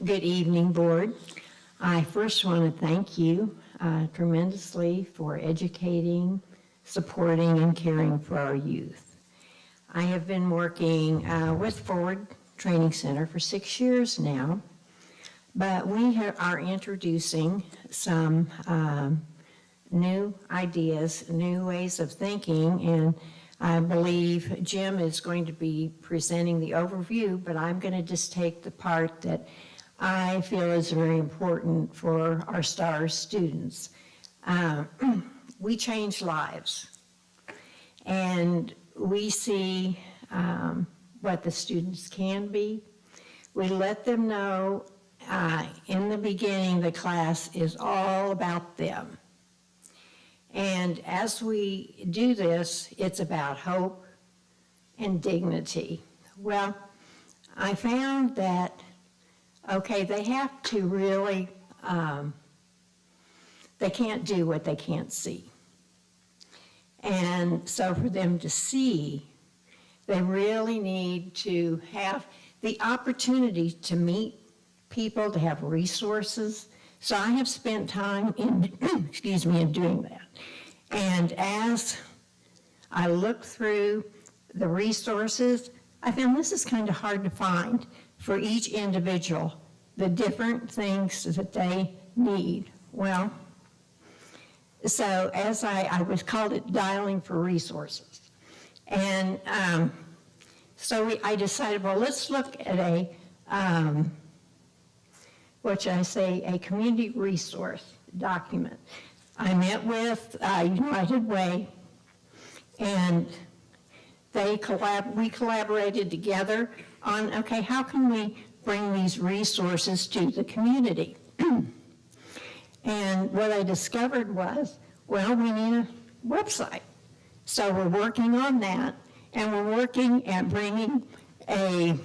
Good evening, Board. I first want to thank you tremendously for educating, supporting, and caring for our youth. I have been working with Forward Training Center for 6 years now, but we are introducing some new ideas, new ways of thinking, and I believe Jim is going to be presenting the overview, but I'm going to just take the part that I feel is very important for our STARS students. We change lives, and we see what the students can be. We let them know in the beginning the class is all about them. And as we do this, it's about hope and dignity. Well, I found that, okay, they have to really, they can't do what they can't see. And so for them to see, they really need to have the opportunity to meet people, to have resources. So I have spent time in, in doing that. And as I look through the resources, I found this is kind of hard to find for each individual, the different things that they need. Well, so as I was called it dialing for resources. And I decided, well, let's look at a, a community resource document. I met with United Way, and we collaborated together on, okay, how can we bring these resources to the community? And what I discovered was, well, we need a website. So we're working on that, and we're working at bringing a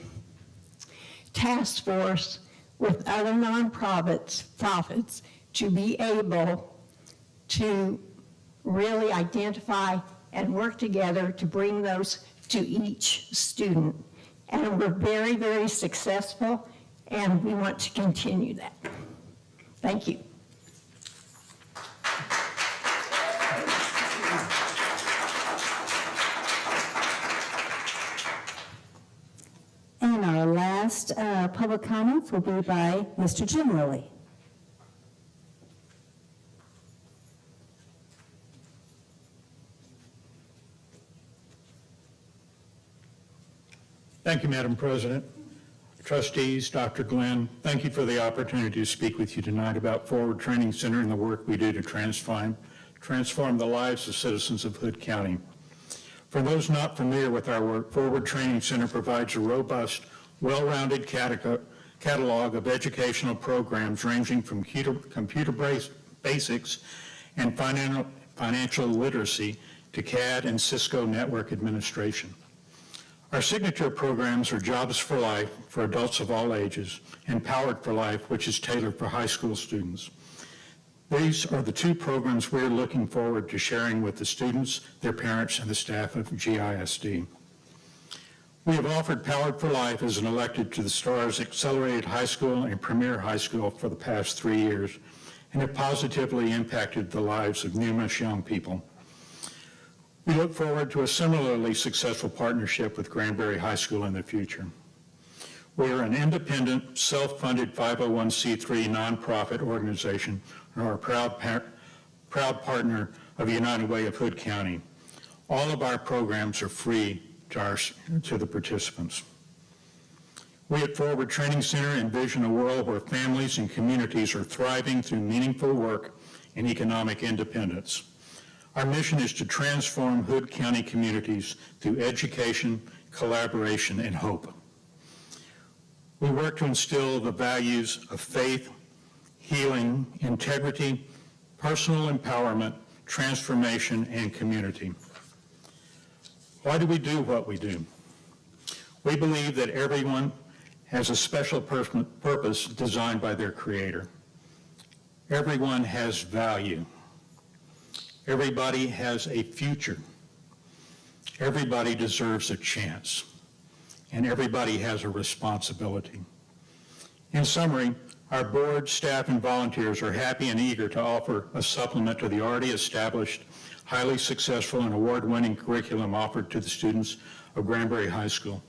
task force with other nonprofits to be able to really identify and work together to bring those to each student. And we're very, very successful, and we want to continue that. Thank you. And our last public comments will be by Mr. Jim Lilly. Thank you, Madam President. Trustees, Dr. Glenn, thank you for the opportunity to speak with you tonight about Forward Training Center and the work we do to transform the lives of citizens of Hood County. For those not familiar with our work, Forward Training Center provides a robust, well-rounded catalog of educational programs ranging from computer basics and financial literacy to CAD and Cisco network administration. Our signature programs are Jobs for Life for adults of all ages and Powered for Life, which is tailored for high school students. These are the two programs we're looking forward to sharing with the students, their parents, and the staff of GISD. We have offered Powered for Life as an elective to the STARS Accelerated High School and Premier High School for the past 3 years, and have positively impacted the lives of numerous young people. We look forward to a similarly successful partnership with Granbury High School in the future. We are an independent, self-funded 501c3 nonprofit organization and are a proud partner of United Way of Hood County. All of our programs are free to the participants. We at Forward Training Center envision a world where families and communities are thriving through meaningful work and economic independence. Our mission is to transform Hood County communities through education, collaboration, and hope. We work to instill the values of faith, healing, integrity, personal empowerment, transformation, and community. Why do we do what we do? We believe that everyone has a special purpose designed by their Creator. Everyone has value. Everybody has a future. Everybody deserves a chance. And everybody has a responsibility. In summary, our board, staff, and volunteers are happy and eager to offer a supplement to the already established, highly successful, and award-winning curriculum offered to the students of Granbury High School.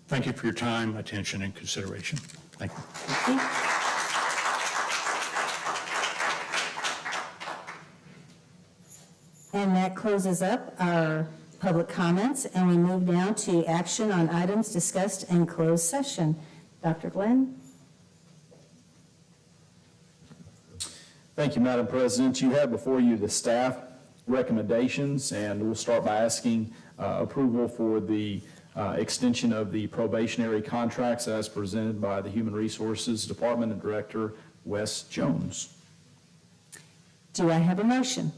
Thank you for your time, attention, and consideration. Thank you. Thank you. And that closes up our public comments, and we move now to action on items discussed in closed session. Dr. Glenn? Thank you, Madam President. You have before you the staff recommendations, and we'll start by asking approval for the extension of the probationary contracts as presented by the Human Resources Department and Director Wes Jones. Do I have a motion?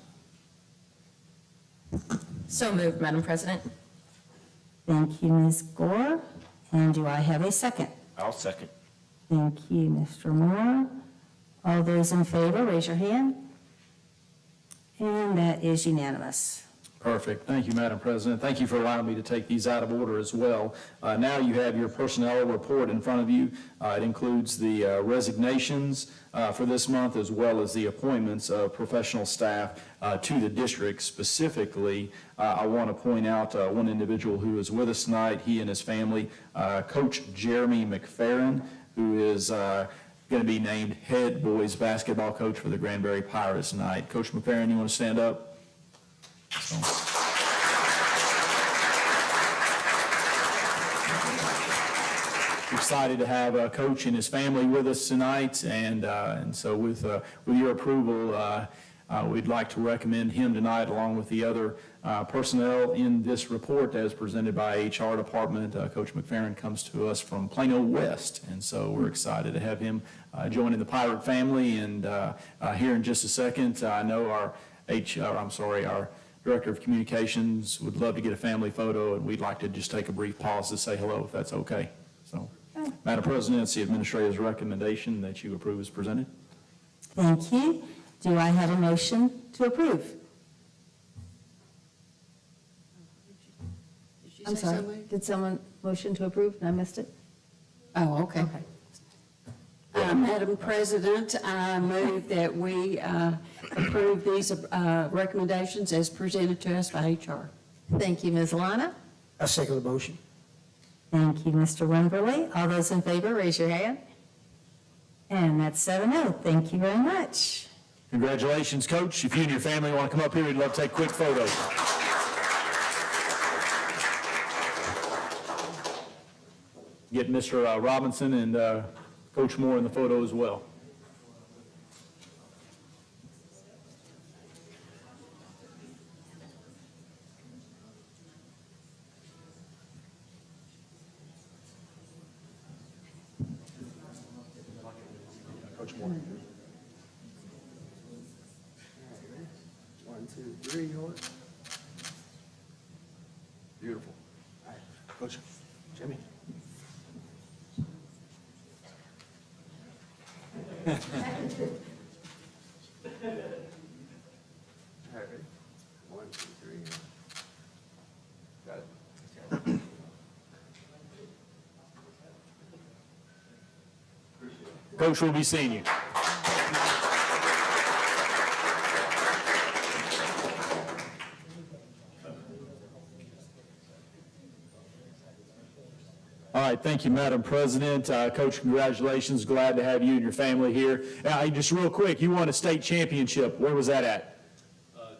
So moved, Madam President. Thank you, Ms. Gore. And do I have a second? I'll second. Thank you, Mr. Moore. All those in favor, raise your hand. And that is unanimous. Perfect. Thank you, Madam President. Thank you for allowing me to take these out of order as well. Now you have your personnel report in front of you. It includes the resignations for this month as well as the appointments of professional staff to the district. Specifically, I want to point out one individual who is with us tonight, he and his family, Coach Jeremy McFerrin, who is going to be named head boys basketball coach for the Granbury Pirates tonight. Coach McFerrin, you want to stand up? So. Excited to have a coach and his family with us tonight, and so with your approval, we'd like to recommend him tonight along with the other personnel in this report as presented by HR Department. Coach McFerrin comes to us from Plano West, and so we're excited to have him joining the Pirate family. And here in just a second, I know our Director of Communications would love to get a family photo, and we'd like to just take a brief pause to say hello, if that's okay. So, Madam President, it's the administrator's recommendation that you approve as presented. Thank you. Do I have a motion to approve? I'm sorry, did someone motion to approve and I missed it? Oh, okay. Madam President, I move that we approve these recommendations as presented to us by HR. Thank you, Ms. Lana. I second the motion. Thank you, Mr. Wimberly. All those in favor, raise your hand. And that's 7-0. Thank you very much. Congratulations, Coach. If you and your family want to come up here, we'd love to take a quick photo. Get Mr. Robinson and Coach Moore in the photo as well. Coach Moore. 1, 2, 3, hold it. Beautiful. All right, Coach Jimmy. All right, ready? 1, 2, 3. Got it. Coach, we'll be seeing you. All right, thank you, Madam President. Coach, congratulations. Glad to have you and your family here. Just real quick, you won a state championship. Where was that at?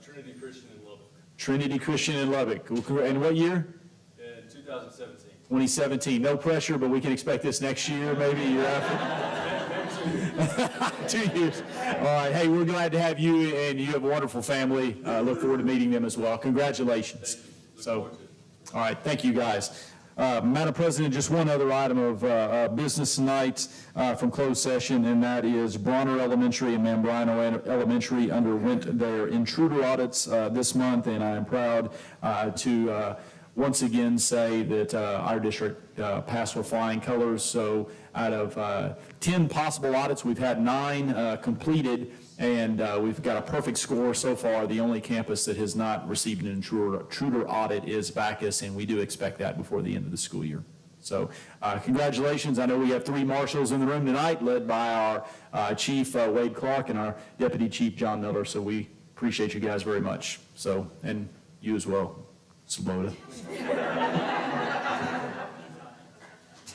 Trinity Christian in Lubbock. Trinity Christian in Lubbock. And what year? In 2017. 2017. No pressure, but we can expect this next year, maybe a year after. 2 years. All right. Hey, we're glad to have you, and you have a wonderful family. Look forward to meeting them as well. Congratulations. So, all right. Thank you, guys. Madam President, just one other item of business tonight from closed session, and that is Bronner Elementary and Mambrino Elementary underwent their intruder audits this month, and I am proud to once again say that our district passed with flying colors. So out of 10 possible audits, we've had 9 completed, and we've got a perfect score so far. The only campus that has not received an intruder audit is Bacchus, and we do expect that before the end of the school year. So congratulations. I know we have 3 marshals in the room tonight, led by our Chief Wade Clark and our Deputy Chief John Miller. So we appreciate you guys very much. So, and you as well, Sloboda.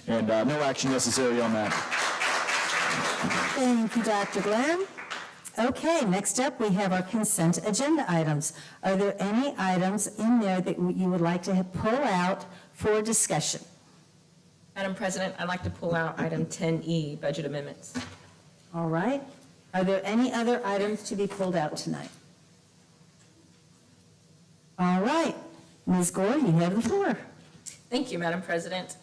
And no action necessary on that. Thank you, Dr. Glenn. Okay, next up, we have our consent agenda items. Are there any items in there that you would like to pull out for discussion? Madam President, I'd like to pull out item 10E, budget amendments. All right. Are there any other items to be pulled out tonight? All right, Ms. Gore, you have the floor. Thank you, Madam President.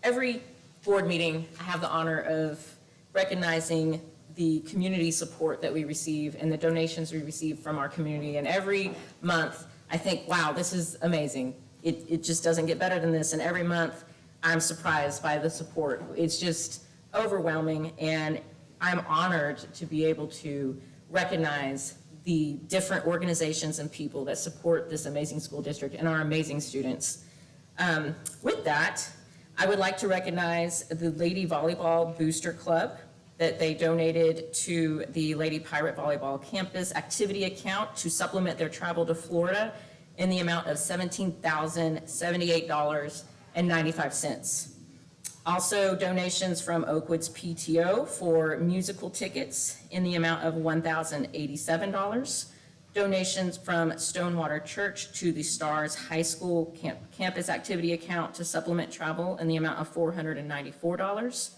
Every board meeting, I have the honor of recognizing the community support that we receive and the donations we receive from our community. And every month, I think, wow, this is amazing. It just doesn't get better than this. And every month, I'm surprised by the support. It's just overwhelming, and I'm honored to be able to recognize the different organizations and people that support this amazing school district and our amazing students. With that, I would like to recognize the Lady Volleyball Booster Club that they donated to the Lady Pirate Volleyball Campus Activity Account to supplement their travel to Florida in the amount of $17,078.95. Also, donations from Oakwoods PTO for musical tickets in the amount of $1,087. Donations from Stonewater Church to the Stars High School Campus Activity Account to supplement travel in the amount of $494.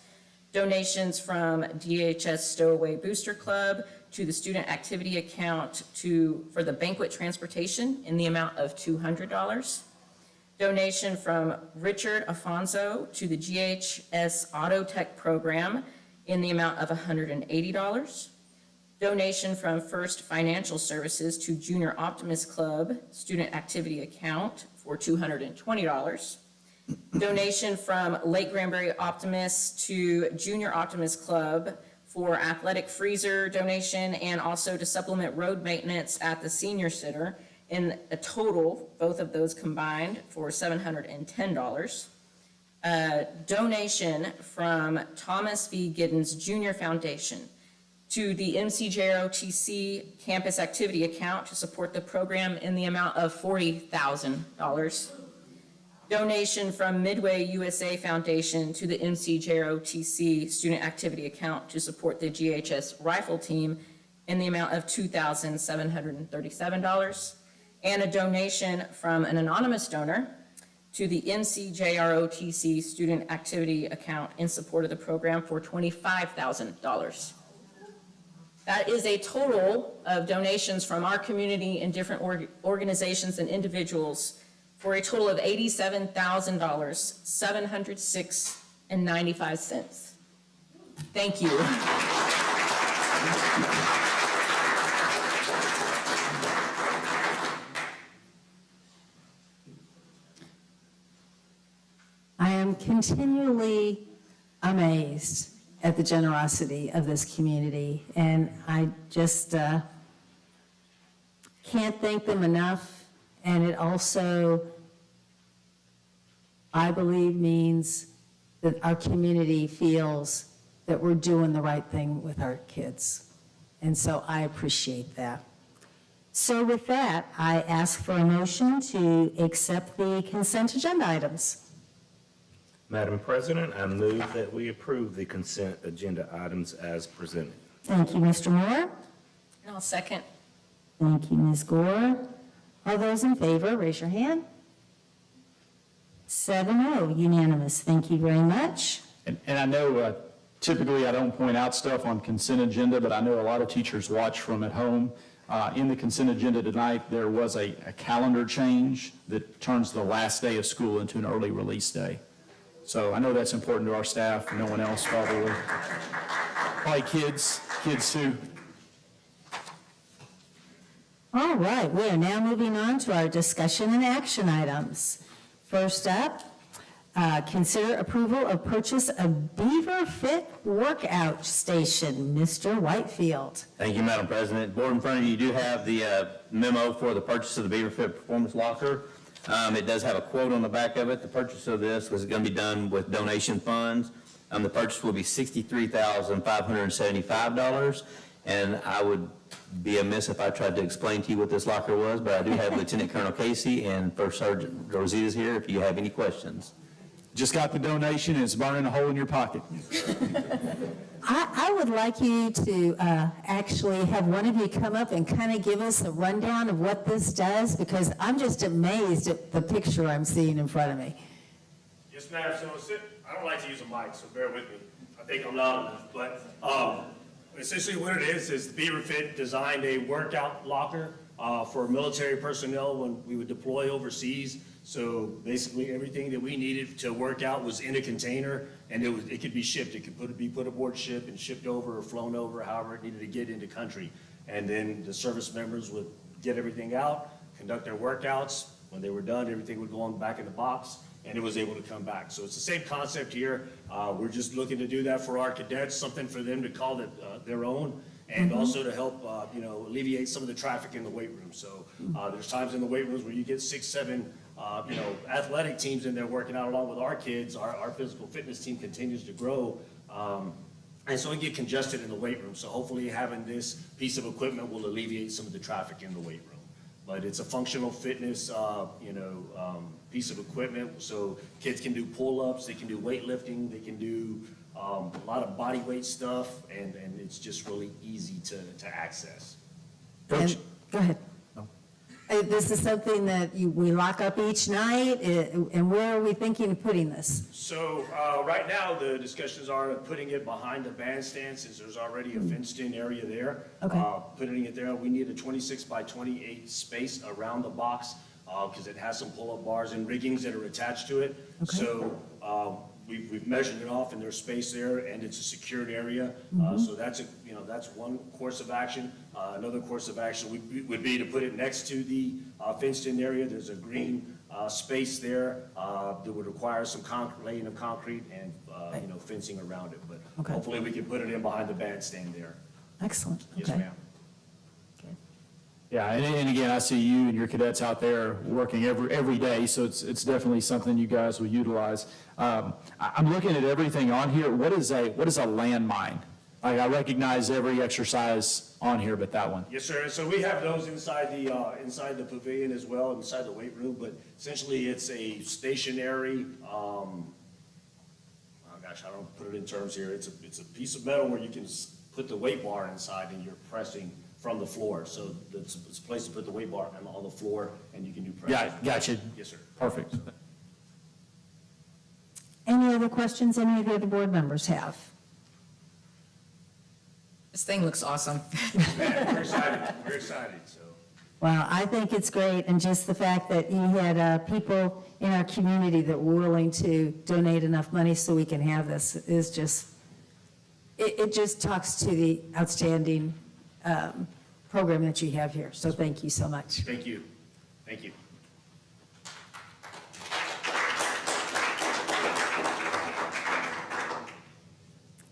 Donations from DHS Stowaway Booster Club to the Student Activity Account for the banquet transportation in the amount of $200. Donation from Richard Afonso to the GHS Auto Tech Program in the amount of $180. Donation from First Financial Services to Junior Optimist Club Student Activity Account for $220. Donation from Lake Granbury Optimists to Junior Optimist Club for athletic freezer donation and also to supplement road maintenance at the Senior Center in a total, both of those combined, for $710. Donation from Thomas V. Giddens Jr. Foundation to the MCJROTC Campus Activity Account to support the program in the amount of $40,000. Donation from Midway USA Foundation to the MCJROTC Student Activity Account to support the GHS Rifle Team in the amount of $2,737. And a donation from an anonymous donor to the MCJROTC Student Activity Account in support of the program for $25,000. That is a total of donations from our community and different organizations and individuals for a total of $87,706.95. Thank you. I am continually amazed at the generosity of this community, and I just can't thank them enough. And it also, I believe, means that our community feels that we're doing the right thing with our kids. And so I appreciate that. So with that, I ask for a motion to accept the consent agenda items. Madam President, I move that we approve the consent agenda items as presented. Thank you, Mr. Moore. And I'll second. Thank you, Ms. Gore. All those in favor, raise your hand. 7-0, unanimous. Thank you very much. And I know typically I don't point out stuff on consent agenda, but I know a lot of teachers watch from at home. In the consent agenda tonight, there was a calendar change that turns the last day of school into an early release day. So I know that's important to our staff, no one else probably. Probably kids too. All right, we are now moving on to our discussion and action items. First up, consider approval of purchase of Beaver Fit Workout Station. Mr. Whitefield. Thank you, Madam President. Board, in front of you, you do have the memo for the purchase of the Beaver Fit Performance Locker. It does have a quote on the back of it. The purchase of this was going to be done with donation funds. The purchase will be $63,575, and I would be amiss if I tried to explain to you what this locker was, but I do have Lieutenant Colonel Casey and First Sergeant Rosita's here if you have any questions. Just got the donation and it's burning a hole in your pocket. I would like you to actually have one of you come up and kind of give us a rundown of what this does, because I'm just amazed at the picture I'm seeing in front of me. Yes, ma'am. So I don't like to use a mic, so bear with me. I think I'm loud enough. But Essentially what it is Beaver Fit designed a workout locker for military personnel when we would deploy overseas. So basically everything that we needed to work out was in a container, and it could be shipped. It could be put aboard ship and shipped over or flown over, however it needed to get into country. And then the service members would get everything out, conduct their workouts. When they were done, everything would go on back in the box, and it was able to come back. So it's the same concept here. We're just looking to do that for our cadets, something for them to call it their own, and also to help alleviate some of the traffic in the weight room. So there's times in the weight rooms where you get 6, 7 athletic teams in there working out along with our kids. Our physical fitness team continues to grow. And so we get congested in the weight room. So hopefully having this piece of equipment will alleviate some of the traffic in the weight room. But it's a functional fitness, piece of equipment. So kids can do pull-ups, they can do weightlifting, they can do a lot of body weight stuff, and it's just really easy to access. And- Go ahead. This is something that we lock up each night, and where are we thinking of putting this? So right now, the discussions are putting it behind the bandstand, since there's already a fenced-in area there. Okay. Putting it there, we need a 26 by 28 space around the box, because it has some pull-up bars and riggings that are attached to it. Okay. So we've measured it off, and there's space there, and it's a secured area. So that's one course of action. Another course of action would be to put it next to the fenced-in area. There's a green space there that would require some laying of concrete and fencing around it. But Okay. hopefully we can put it in behind the bandstand there. Excellent. Yes, Okay. ma'am. Yeah, and again, I see you and your cadets out there working every day, so it's definitely something you guys will utilize. I'm looking at everything on here. What is a landmine? I recognize every exercise on here, but that one. Yes, sir. So we have those inside the pavilion as well, inside the weight room. But essentially, it's a stationary. Oh gosh, I don't put it in terms here. It's a piece of metal where you can put the weight bar inside, and you're pressing from the floor. So it's a place to put the weight bar on the floor, and you can do press. Yeah, gotcha. Yes, sir. Perfect. Any other questions any of the other board members have? This thing looks awesome. We're excited. We're excited. So. Well, I think it's great, and just the fact that you had people in our community that were willing to donate enough money so we can have this is just, it just talks to the outstanding program that you have here. So thank you so much. Thank you. Thank you.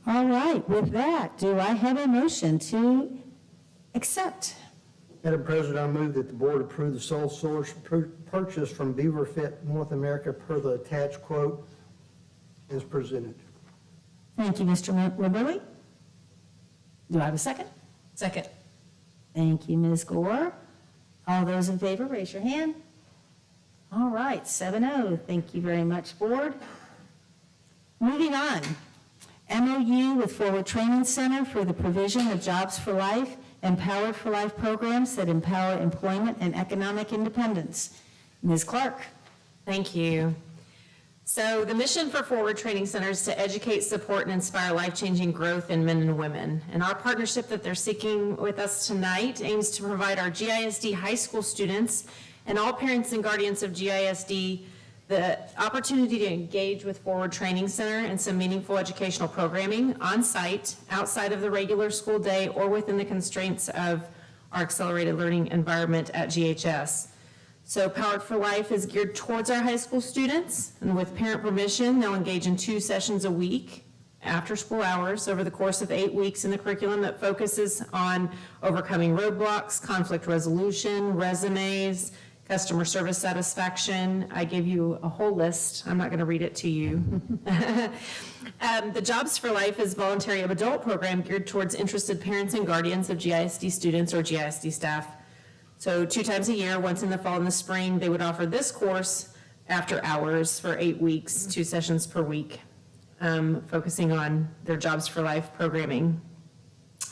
All right, with that, do I have a motion to accept? Madam President, I move that the board approve the sole source purchase from Beaver Fit North America per the attached quote as presented. Thank you, Mr. Wimberly. Do I have a second? Second. Thank you, Ms. Gore. All those in favor, raise your hand. All right, 7-0. Thank you very much, board. Moving on. MOU with Forward Training Center for the provision of Jobs for Life and Powered for Life programs that empower employment and economic independence. Ms. Clark. Thank you. So the mission for Forward Training Center is to educate, support, and inspire life-changing growth in men and women. And our partnership that they're seeking with us tonight aims to provide our GISD high school students and all parents and guardians of GISD the opportunity to engage with Forward Training Center and some meaningful educational programming on site, outside of the regular school day, or within the constraints of our accelerated learning environment at GHS. So Powered for Life is geared towards our high school students, and with parent permission, they'll engage in 2 sessions a week after school hours over the course of 8 weeks in the curriculum that focuses on overcoming roadblocks, conflict resolution, resumes, customer service satisfaction. I gave you a whole list. I'm not going to read it to you. The Jobs for Life is a voluntary adult program geared towards interested parents and guardians of GISD students or GISD staff. So 2 times a year, once in the fall and the spring, they would offer this course after hours for 8 weeks, 2 sessions per week, focusing on their Jobs for Life programming.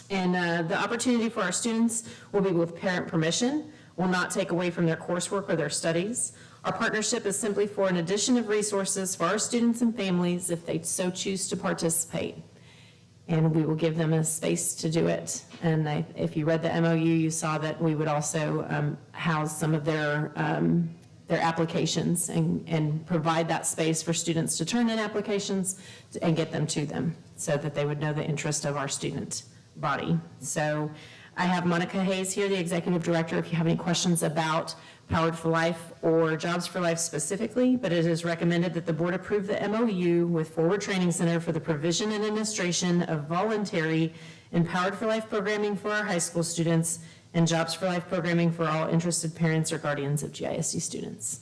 And the opportunity for our students will be with parent permission, will not take away from their coursework or their studies. Our partnership is simply for an addition of resources for our students and families if they so choose to participate. and we will give them a space to do it. And if you read the MOU, you saw that we would also house some of their applications and provide that space for students to turn in applications and get them to them so that they would know the interest of our student body. So I have Monica Hayes here, the Executive Director, if you have any questions about Powered for Life or Jobs for Life specifically, but it is recommended that the board approve the MOU with Forward Training Center for the provision and administration of voluntary and Powered for Life programming for our high school students and Jobs for Life programming for all interested parents or guardians of GISD students.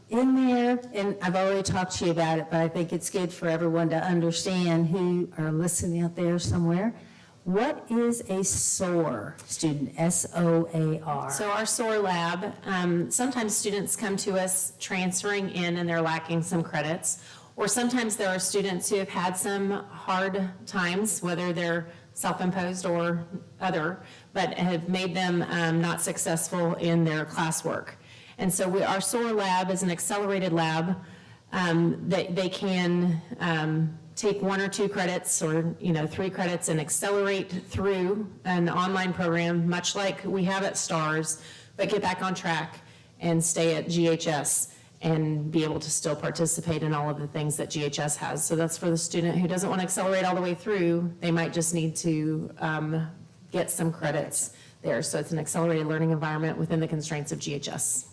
In there, and I've already talked to you about it, but I think it's good for everyone to understand who are listening out there somewhere. What is a SOAR student, S-O-A-R? So our SOAR lab, sometimes students come to us transferring in and they're lacking some credits, or sometimes there are students who have had some hard times, whether they're self-imposed or other, but have made them not successful in their classwork. And so our SOAR lab is an accelerated lab that they can take 1 or 2 credits or 3 credits and accelerate through an online program, much like we have at STARS, but get back on track and stay at GHS and be able to still participate in all of the things that GHS has. So that's for the student who doesn't want to accelerate all the way through. They might just need to get some credits there. So it's an accelerated learning environment within the constraints of GHS.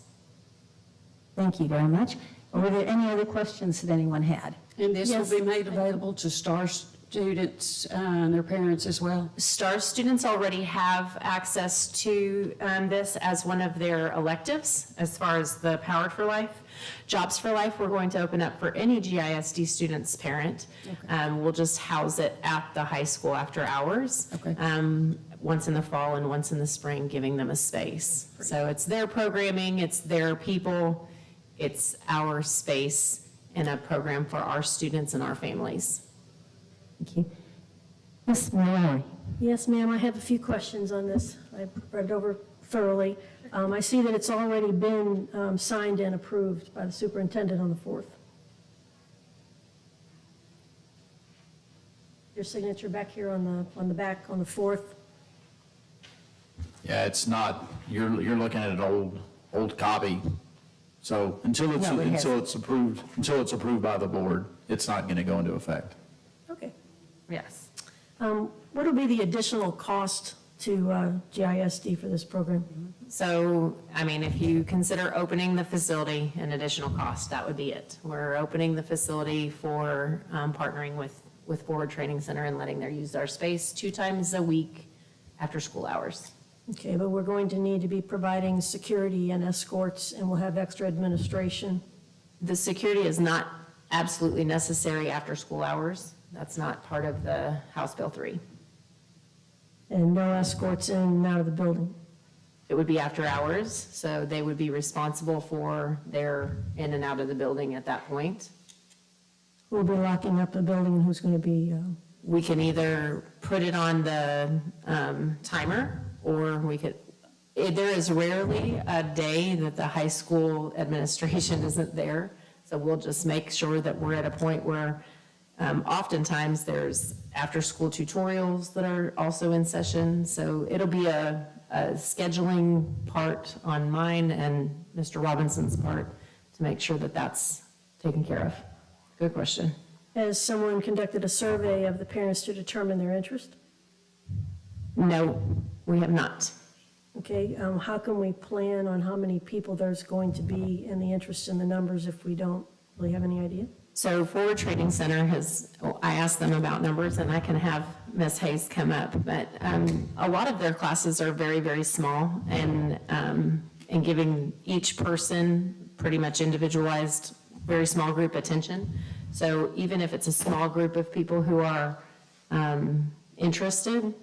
Thank you very much. Were there any other questions that anyone had? And this Yes. will be made available to STAR students and their parents as well? STAR students already have access to this as one of their electives as far as the Powered for Life. Jobs for Life, we're going to open up for any GISD student's parent. We'll just house it at the high school after hours. Once in the fall and once in the spring, giving them a space. So it's their programming, it's their people, it's our space and a program for our students and our families. Thank you. Ms. Mallory. Yes, ma'am, I have a few questions on this. I read it over thoroughly. I see that it's already been signed and approved by the superintendent on the 4th. Your signature back here on the back on the 4th. Yeah, it's not, you're looking at an old copy. So until it's approved by the board, it's not going to go into effect. Okay. Yes. What will be the additional cost to GISD for this program? So, I mean, if you consider opening the facility an additional cost, that would be it. We're opening the facility for partnering with Forward Training Center and letting them use our space 2 times a week after school hours. Okay, but we're going to need to be providing security and escorts, and we'll have extra administration. The security is not absolutely necessary after school hours. That's not part of the House Bill 3. And no escorts in and out of the building. It would be after hours, so they would be responsible for their in and out of the building at that point. Who'll be locking up the building and who's going to be? We can either put it on the timer, or we could, there is rarely a day that the high school administration isn't there. So we'll just make sure that we're at a point where oftentimes there's after-school tutorials that are also in session. So it'll be a scheduling part on mine and Mr. Robinson's part to make sure that that's taken care of. Good question. Has someone conducted a survey of the parents to determine their interest? No, we have not. Okay, how can we plan on how many people there's going to be and the interest in the numbers if we don't really have any idea? So Forward Training Center I asked them about numbers, and I can have Ms. Hayes come up, but a lot of their classes are very, very small, and giving each person pretty much individualized, very small group attention. So even if it's a small group of people who are interested,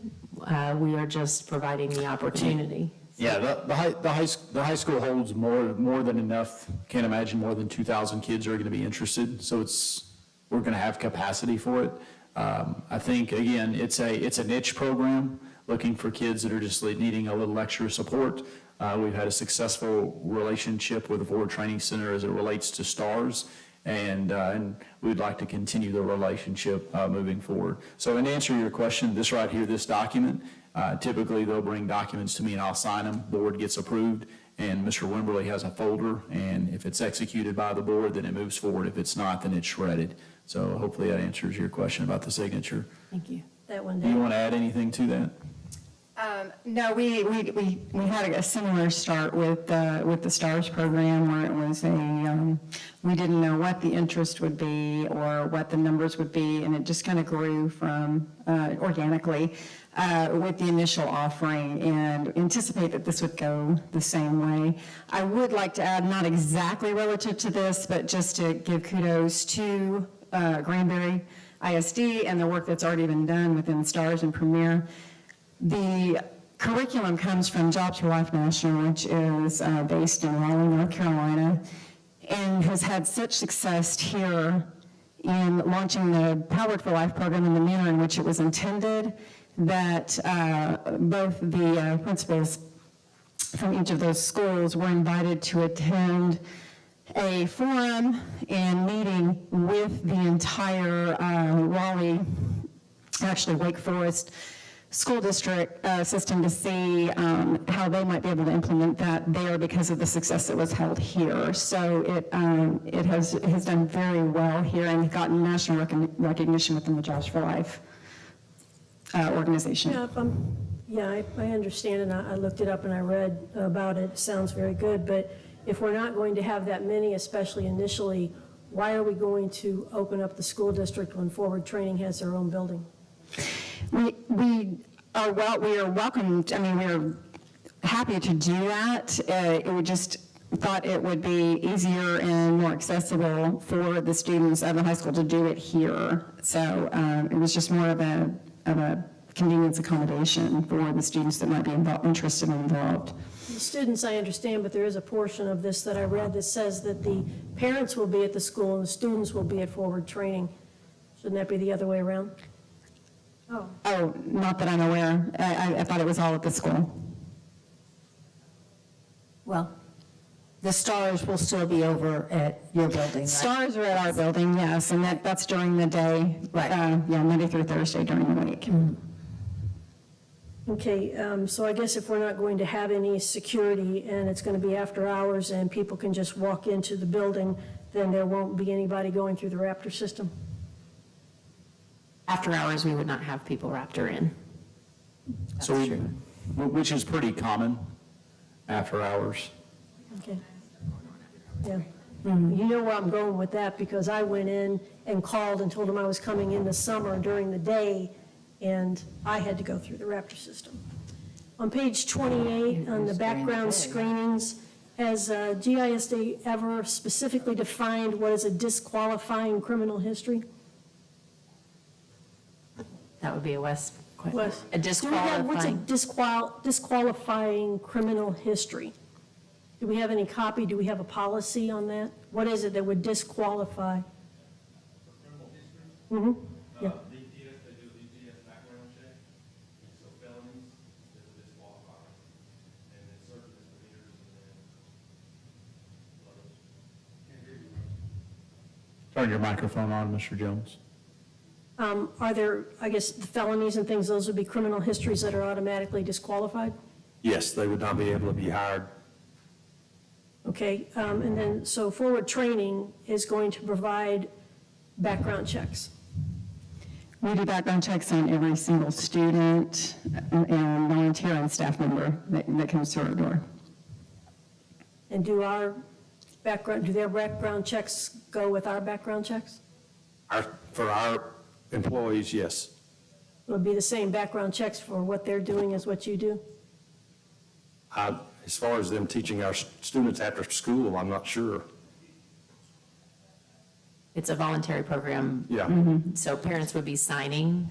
we are just providing the opportunity. Yeah, the high school holds more than enough. Can't imagine more than 2,000 kids are going to be interested. So we're going to have capacity for it. I think again, it's a niche program looking for kids that are just needing a little extra support. We've had a successful relationship with the Forward Training Center as it relates to STARS, and we'd like to continue the relationship moving forward. So in answer to your question, this right here, this document, typically they'll bring documents to me and I'll sign them, board gets approved, and Mr. Wimberly has a folder, and if it's executed by the board, then it moves forward. If it's not, then it's shredded. So hopefully that answers your question about the signature. Thank you. That one Do you down. want to add anything to that? No, we had a similar start with the STARS program where it was we didn't know what the interest would be or what the numbers would be, and it just kind of grew from organically with the initial offering, and anticipate that this would go the same way. I would like to add, not exactly relative to this, but just to give kudos to Granbury ISD and the work that's already been done within STARS and Premier. The curriculum comes from Jobs for Life National, which is based in Raleigh, North Carolina, and has had such success here in launching the Powered for Life program in the manner in which it was intended, that both the principals from each of those schools were invited to attend a forum and meeting with the entire Raleigh, actually Wake Forest school district system to see how they might be able to implement that there because of the success that was held here. So it has done very well here and gotten national recognition within the Jobs for Life organization. Yeah, I understand, and I looked it up and I read about it. Sounds very good, but if we're not going to have that many, especially initially, why are we going to open up the school district when Forward Training has their own building? We are welcomed. I mean, we're happy to do that. We just thought it would be easier and more accessible for the students of the high school to do it here. So it was just more of a convenience accommodation for the students that might be interested and involved. The students, I understand, but there is a portion of this that I read that says that the parents will be at the school and the students will be at Forward Training. Shouldn't that be the other way around? Oh, not that I'm aware. I thought it was all at the school. Well, the STARS will still be over at your building, right? STARS are at our building, yes, and that's during the day. Right. Yeah, Monday through Thursday during the week. Okay, so I guess if we're not going to have any security and it's going to be after hours and people can just walk into the building, then there won't be anybody going through the Raptor system? After hours, we would not have people Raptor in. So which is pretty common after hours. Okay. Yeah. You know where I'm going with that, because I went in and called and told them I was coming in the summer during the day, and I had to go through the Raptor system. On page 28, on the background screenings, has GISD ever specifically defined what is a disqualifying criminal history? That would be a West question. Wes, A disqualifying. What's a disqualifying criminal history? Do we have any copy? Do we have a policy on that? What is it that would disqualify? Mm-hmm. Yeah. Turn your microphone on, Mr. Jones. Are there, I guess, the felonies and things, those would be criminal histories that are automatically disqualified? Yes, they would not be able to be hired. Okay, and then, so Forward Training is going to provide background checks. We do background checks on every single student and volunteer and staff member that comes through our door. And do their background checks go with our background checks? For our employees, yes. It would be the same background checks for what they're doing as what you do? As far as them teaching our students after school, I'm not sure. It's a voluntary program. Yeah. So parents would be signing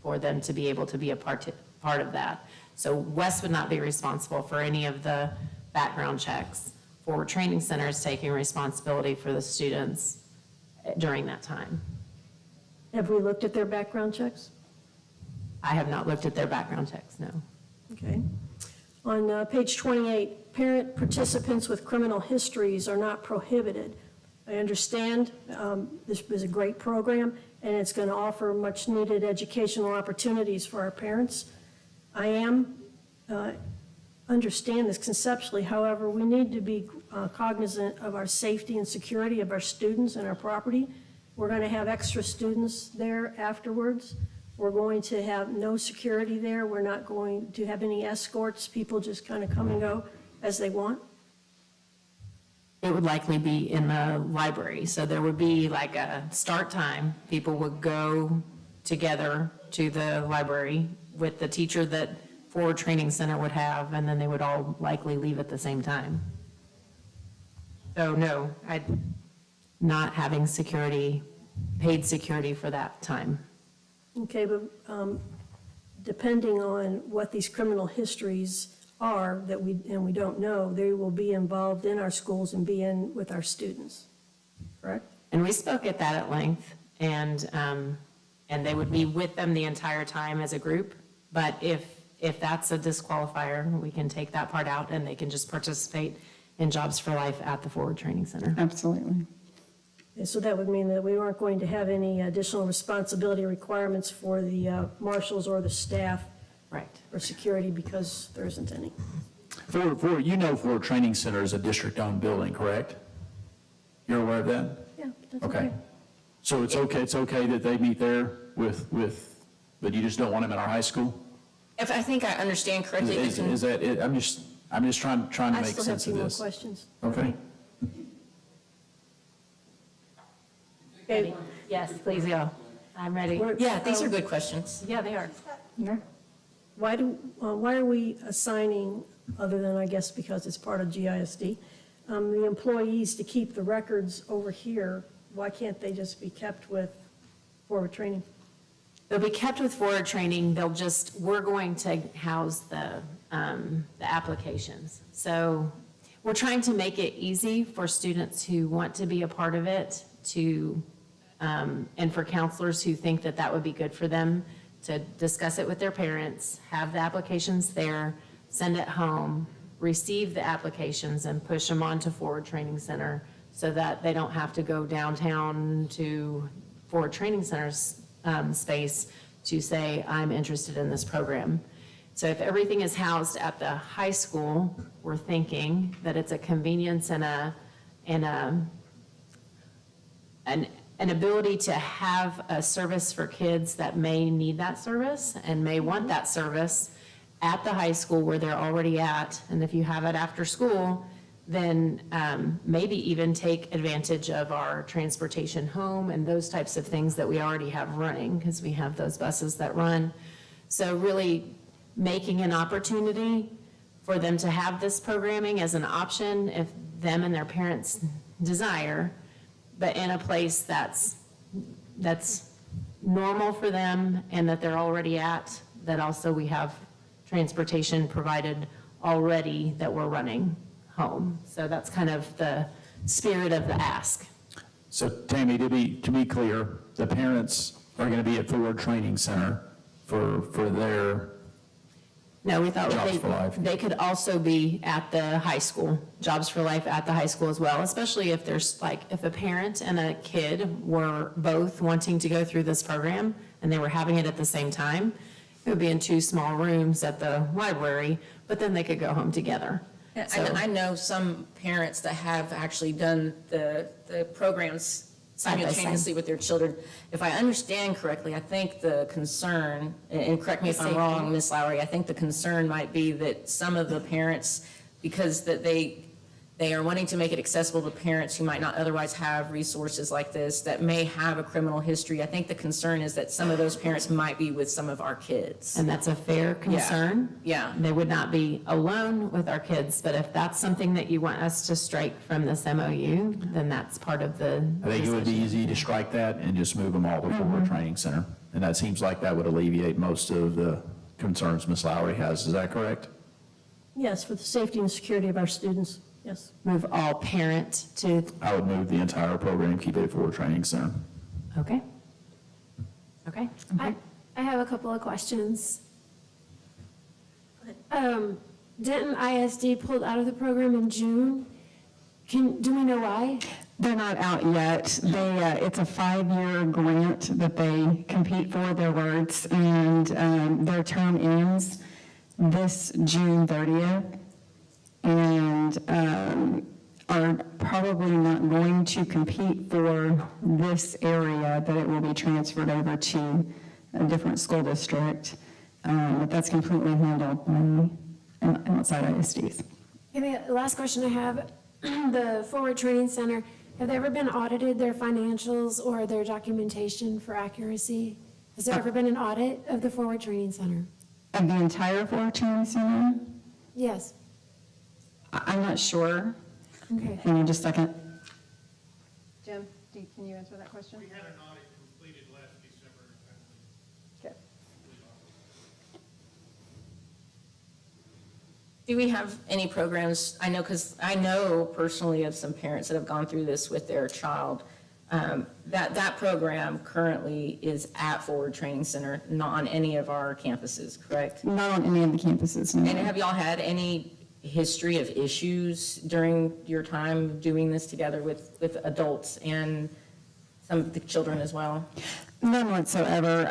for them to be able to be a part of that. So Wes would not be responsible for any of the background checks. Forward Training Center is taking responsibility for the students during that time. Have we looked at their background checks? I have not looked at their background checks, no. Okay. On page 28, parent participants with criminal histories are not prohibited. I understand this is a great program, and it's going to offer much-needed educational opportunities for our parents. I understand this conceptually. However, we need to be cognizant of our safety and security of our students and our property. We're going to have extra students there afterwards. We're going to have no security there. We're not going to have any escorts. People just kind of come and go as they want. It would likely be in the library, so there would be like a start time. People would go together to the library with the teacher that Forward Training Center would have, and then they would all likely leave at the same time. So no, not having security, paid security for that time. Okay, but depending on what these criminal histories are that we don't know, they will be involved in our schools and be in with our students, correct? And we spoke at that at length, and they would be with them the entire time as a group. But if that's a disqualifier, we can take that part out, and they can just participate in Jobs for Life at the Forward Training Center. Absolutely. And so that would mean that we aren't going to have any additional responsibility requirements for the marshals or the staff. Right. For security, because there isn't any. Forward Training Center is a district-owned building, correct? You're aware of that? Yeah, that's Okay. okay. So it's okay that they meet there with, but you just don't want them in our high school? If I think I understand correctly, the Is that it? I'm just trying to I make still have sense two of more this. questions. Okay. Okay. Yes, please go. I'm ready. Yeah, these are good questions. Yeah, they are. Why are we assigning, other than I guess because it's part of GISD, the employees to keep the records over here? Why can't they just be kept with Forward Training? They'll be kept with Forward Training. We're going to house the applications. So we're trying to make it easy for students who want to be a part of it and for counselors who think that that would be good for them to discuss it with their parents, have the applications there, send it home, receive the applications and push them on to Forward Training Center so that they don't have to go downtown to Forward Training Center's space to say, I'm interested in this program. So if everything is housed at the high school, we're thinking that it's a convenience and an ability to have a service for kids that may need that service and may want that service at the high school where they're already at. And if you have it after school, then maybe even take advantage of our transportation home and those types of things that we already have running, because we have those buses that run. So really making an opportunity for them to have this programming as an option if them and their parents desire, but in a place that's normal for them and that they're already at, that also we have transportation provided already that we're running home. So that's kind of the spirit of the ask. So Tammy, to be clear, the parents are going to be at Forward Training Center for their No, we thought Jobs for Life. they could also be at the high school, Jobs for Life at the high school as well, especially if there's if a parent and a kid were both wanting to go through this program and they were having it at the same time. It would be in 2 small rooms at the library, but then they could go home together. So- I know some parents that have actually done the programs Side by side. simultaneously with their children. If I understand correctly, I think the concern, and correct me if I'm wrong, Ms. Lowry, I think the concern might be that some of the parents, because that they are wanting to make it accessible to parents who might not otherwise have resources like this, that may have a criminal history. I think the concern is that some of those parents might be with some of our kids. And that's a fair concern. Yeah. They would not be alone with our kids, but if that's something that you want us to strike from this MOU, then that's part of the. I think it would be easy to strike that and just move them all to Forward Training Center. And that seems like that would alleviate most of the concerns Ms. Lowry has. Is that correct? Yes, for the safety and security of our students, yes. Move all parent to, I would move the entire program, keep it at Forward Training Center. okay. Okay. I have a couple of questions. Denton ISD pulled out of the program in June. Do we know why? They're not out yet. It's a 5-year grant that they compete for, their words, and their term ends this June 30th, and are probably not going to compete for this area, but it will be transferred over to a different school district. But that's completely handled by outside ISDs. Okay, the last question I have, the Forward Training Center, have they ever been audited, their financials or their documentation for accuracy? Has there ever been an audit of the Forward Training Center? Of the entire Forward Training Center? Yes. I'm not sure. Okay. Hang on just a second. Jim, can you answer that question? We had an audit completed last December. Okay. Do we have any programs, because I know personally of some parents that have gone through this with their child, that program currently is at Forward Training Center, not on any of our campuses, correct? Not on any of the campuses, no. And have y'all had any history of issues during your time doing this together with adults and some of the children as well? None whatsoever.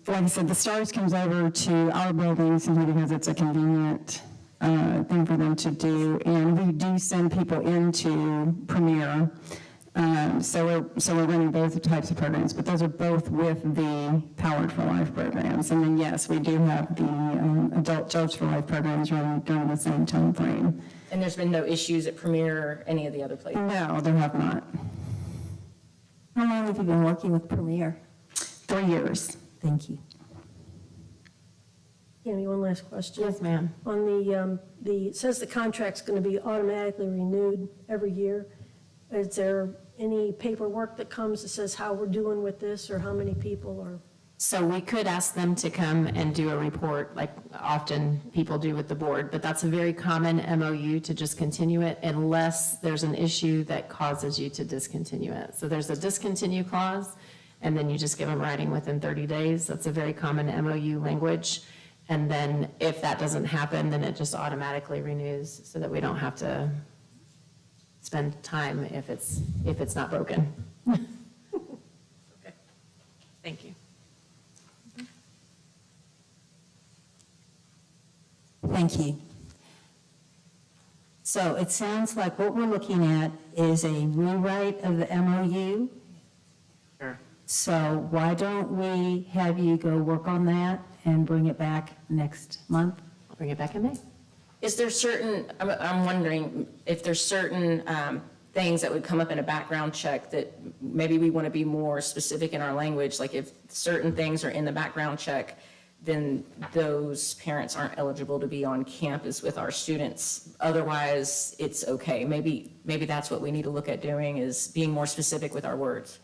Like I said, the STARS comes over to our building simply because it's a convenient thing for them to do, and we do send people into Premier. So we're running both types of programs, but those are both with the Powered for Life programs. And then yes, we do have the Adult Jobs for Life programs running during the same time frame. And there's been no issues at Premier or any of the other places? No, there have not. How long have you been working with Premier? 3 years. Thank you. Tammy, one last question. Yes, ma'am. On it says the contract's going to be automatically renewed every year. Is there any paperwork that comes that says how we're doing with this or how many people are? So we could ask them to come and do a report, like often people do with the board, but that's a very common MOU to just continue it unless there's an issue that causes you to discontinue it. So there's a discontinue clause, and then you just give them writing within 30 days. That's a very common MOU language. And then if that doesn't happen, then it just automatically renews so that we don't have to spend time if it's not broken. Okay. Thank you. Thank you. So it sounds like what we're looking at is a rewrite of the MOU. Sure. So why don't we have you go work on that and bring it back next month? I'll bring it back in May. Is there certain, I'm wondering if there's certain things that would come up in a background check that maybe we want to be more specific in our language, like if certain things are in the background check, then those parents aren't eligible to be on campus with our students. Otherwise, it's okay. Maybe that's what we need to look at doing, is being more specific with our words.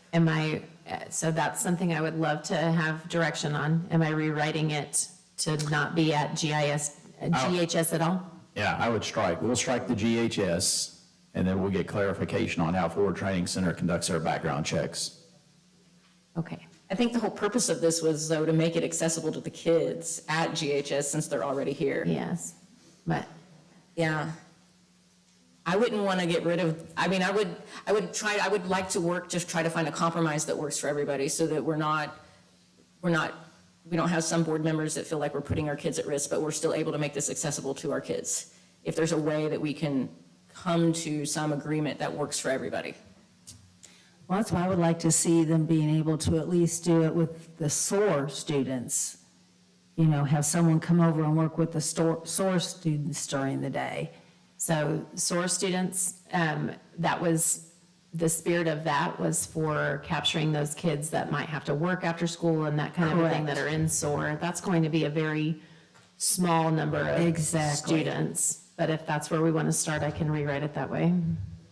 So that's something I would love to have direction on. Am I rewriting it to not be at GHS at all? Yeah, I would strike. We'll strike the GHS, and then we'll get clarification on how Forward Training Center conducts their background checks. Okay. I think the whole purpose of this was, though, to make it accessible to the kids at GHS since they're already here. Yes, but. Yeah. I wouldn't want to get rid of, I would like to work, just try to find a compromise that works for everybody so that we don't have some board members that feel like we're putting our kids at risk, but we're still able to make this accessible to our kids. If there's a way that we can come to some agreement that works for everybody. Well, that's why I would like to see them being able to at least do it with the SOAR students. You know, have someone come over and work with the SOAR students during the day. So SOAR students, that was, the spirit of that was for capturing those kids that might have to work after school and that kind of a thing that are in SOAR. That's going to be a very small number of students. But if that's where we want to start, I can rewrite it that way.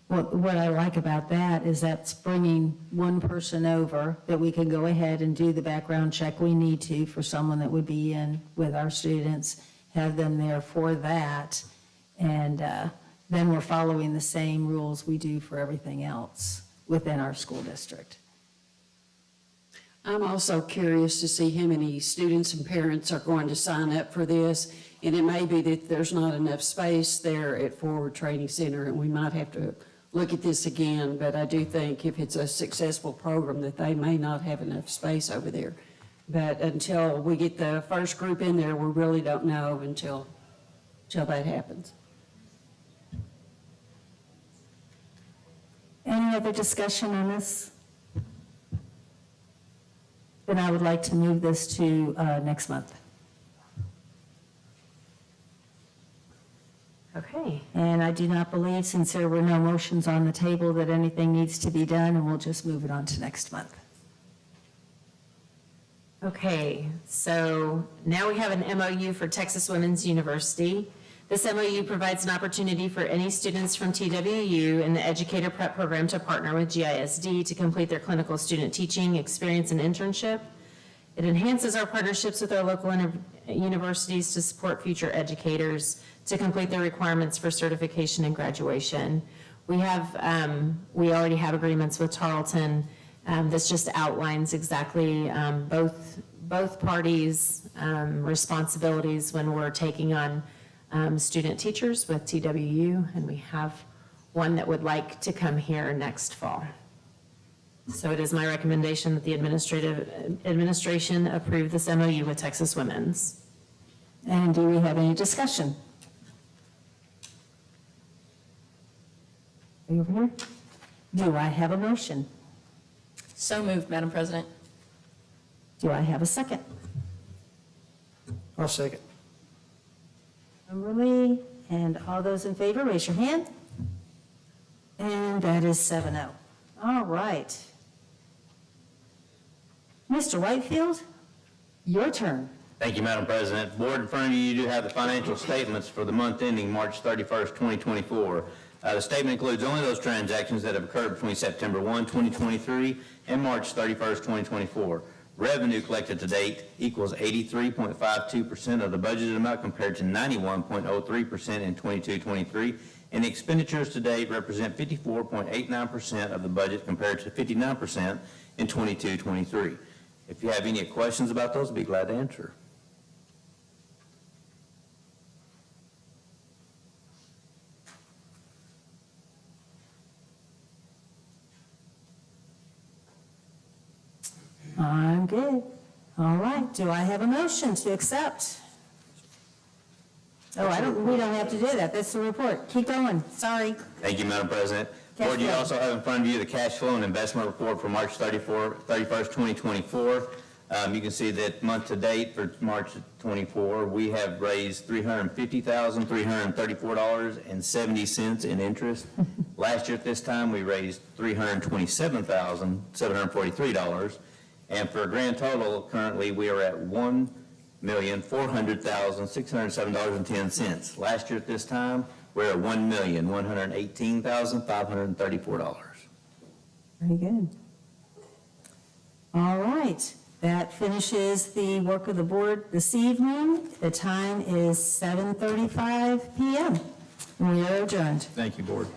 Well, what I like about that is that's bringing one person over that we can go ahead and do the background check we need to for someone that would be in with our students, have them there for that. And then we're following the same rules we do for everything else within our school district. I'm also curious to see how many students and parents are going to sign up for this. And it may be that there's not enough space there at Forward Training Center, and we might have to look at this again, but I do think if it's a successful program, that they may not have enough space over there. But until we get the first group in there, we really don't know until that happens. Any other discussion on this? Then I would like to move this to next month. Okay. And I do not believe, since there were no motions on the table, that anything needs to be done, and we'll just move it on to next month. Okay, so now we have an MOU for Texas Women's University. This MOU provides an opportunity for any students from TWU in the Educator Prep Program to partner with GISD to complete their clinical student teaching experience and internship. It enhances our partnerships with our local universities to support future educators to complete their requirements for certification and graduation. We already have agreements with Tarleton. This just outlines exactly both parties' responsibilities when we're taking on student teachers with TWU, and we have one that would like to come here next fall. So it is my recommendation that the administration approve this MOU with Texas Women's. And do we have any discussion? Are you over here? Do I have a motion? So moved, Madam President. Do I have a second? I'll second. Kimberly, and all those in favor, raise your hand. And that is 7-0. All right. Mr. Whitefield, your turn. Thank you, Madam President. Board, in front of you, you do have the financial statements for the month ending March 31st, 2024. The statement includes only those transactions that have occurred between September 1, 2023 and March 31st, 2024. Revenue collected to date equals 83.52% of the budgeted amount compared to 91.03% in 22-23, and expenditures to date represent 54.89% of the budget compared to 59% in 22-23. If you have any questions about those, I'd be glad to answer. I'm good. All right, do I have a motion to accept? Oh, we don't have to do that, that's the report. Keep going, sorry. Thank you, Madam President. Board, you also have in front of you the cash flow and investment report for March 31st, 2024. You can see that month to date for March 24, we have raised $350,334.70 in interest. Last year at this time, we raised $327,743. And for a grand total, currently, we are at $1,400,607.10. Last year at this time, we're at $1,118,534. Very good. All right, that finishes the work of the board this evening. The time is 7:35 p.m. We are adjourned. Thank you, Board.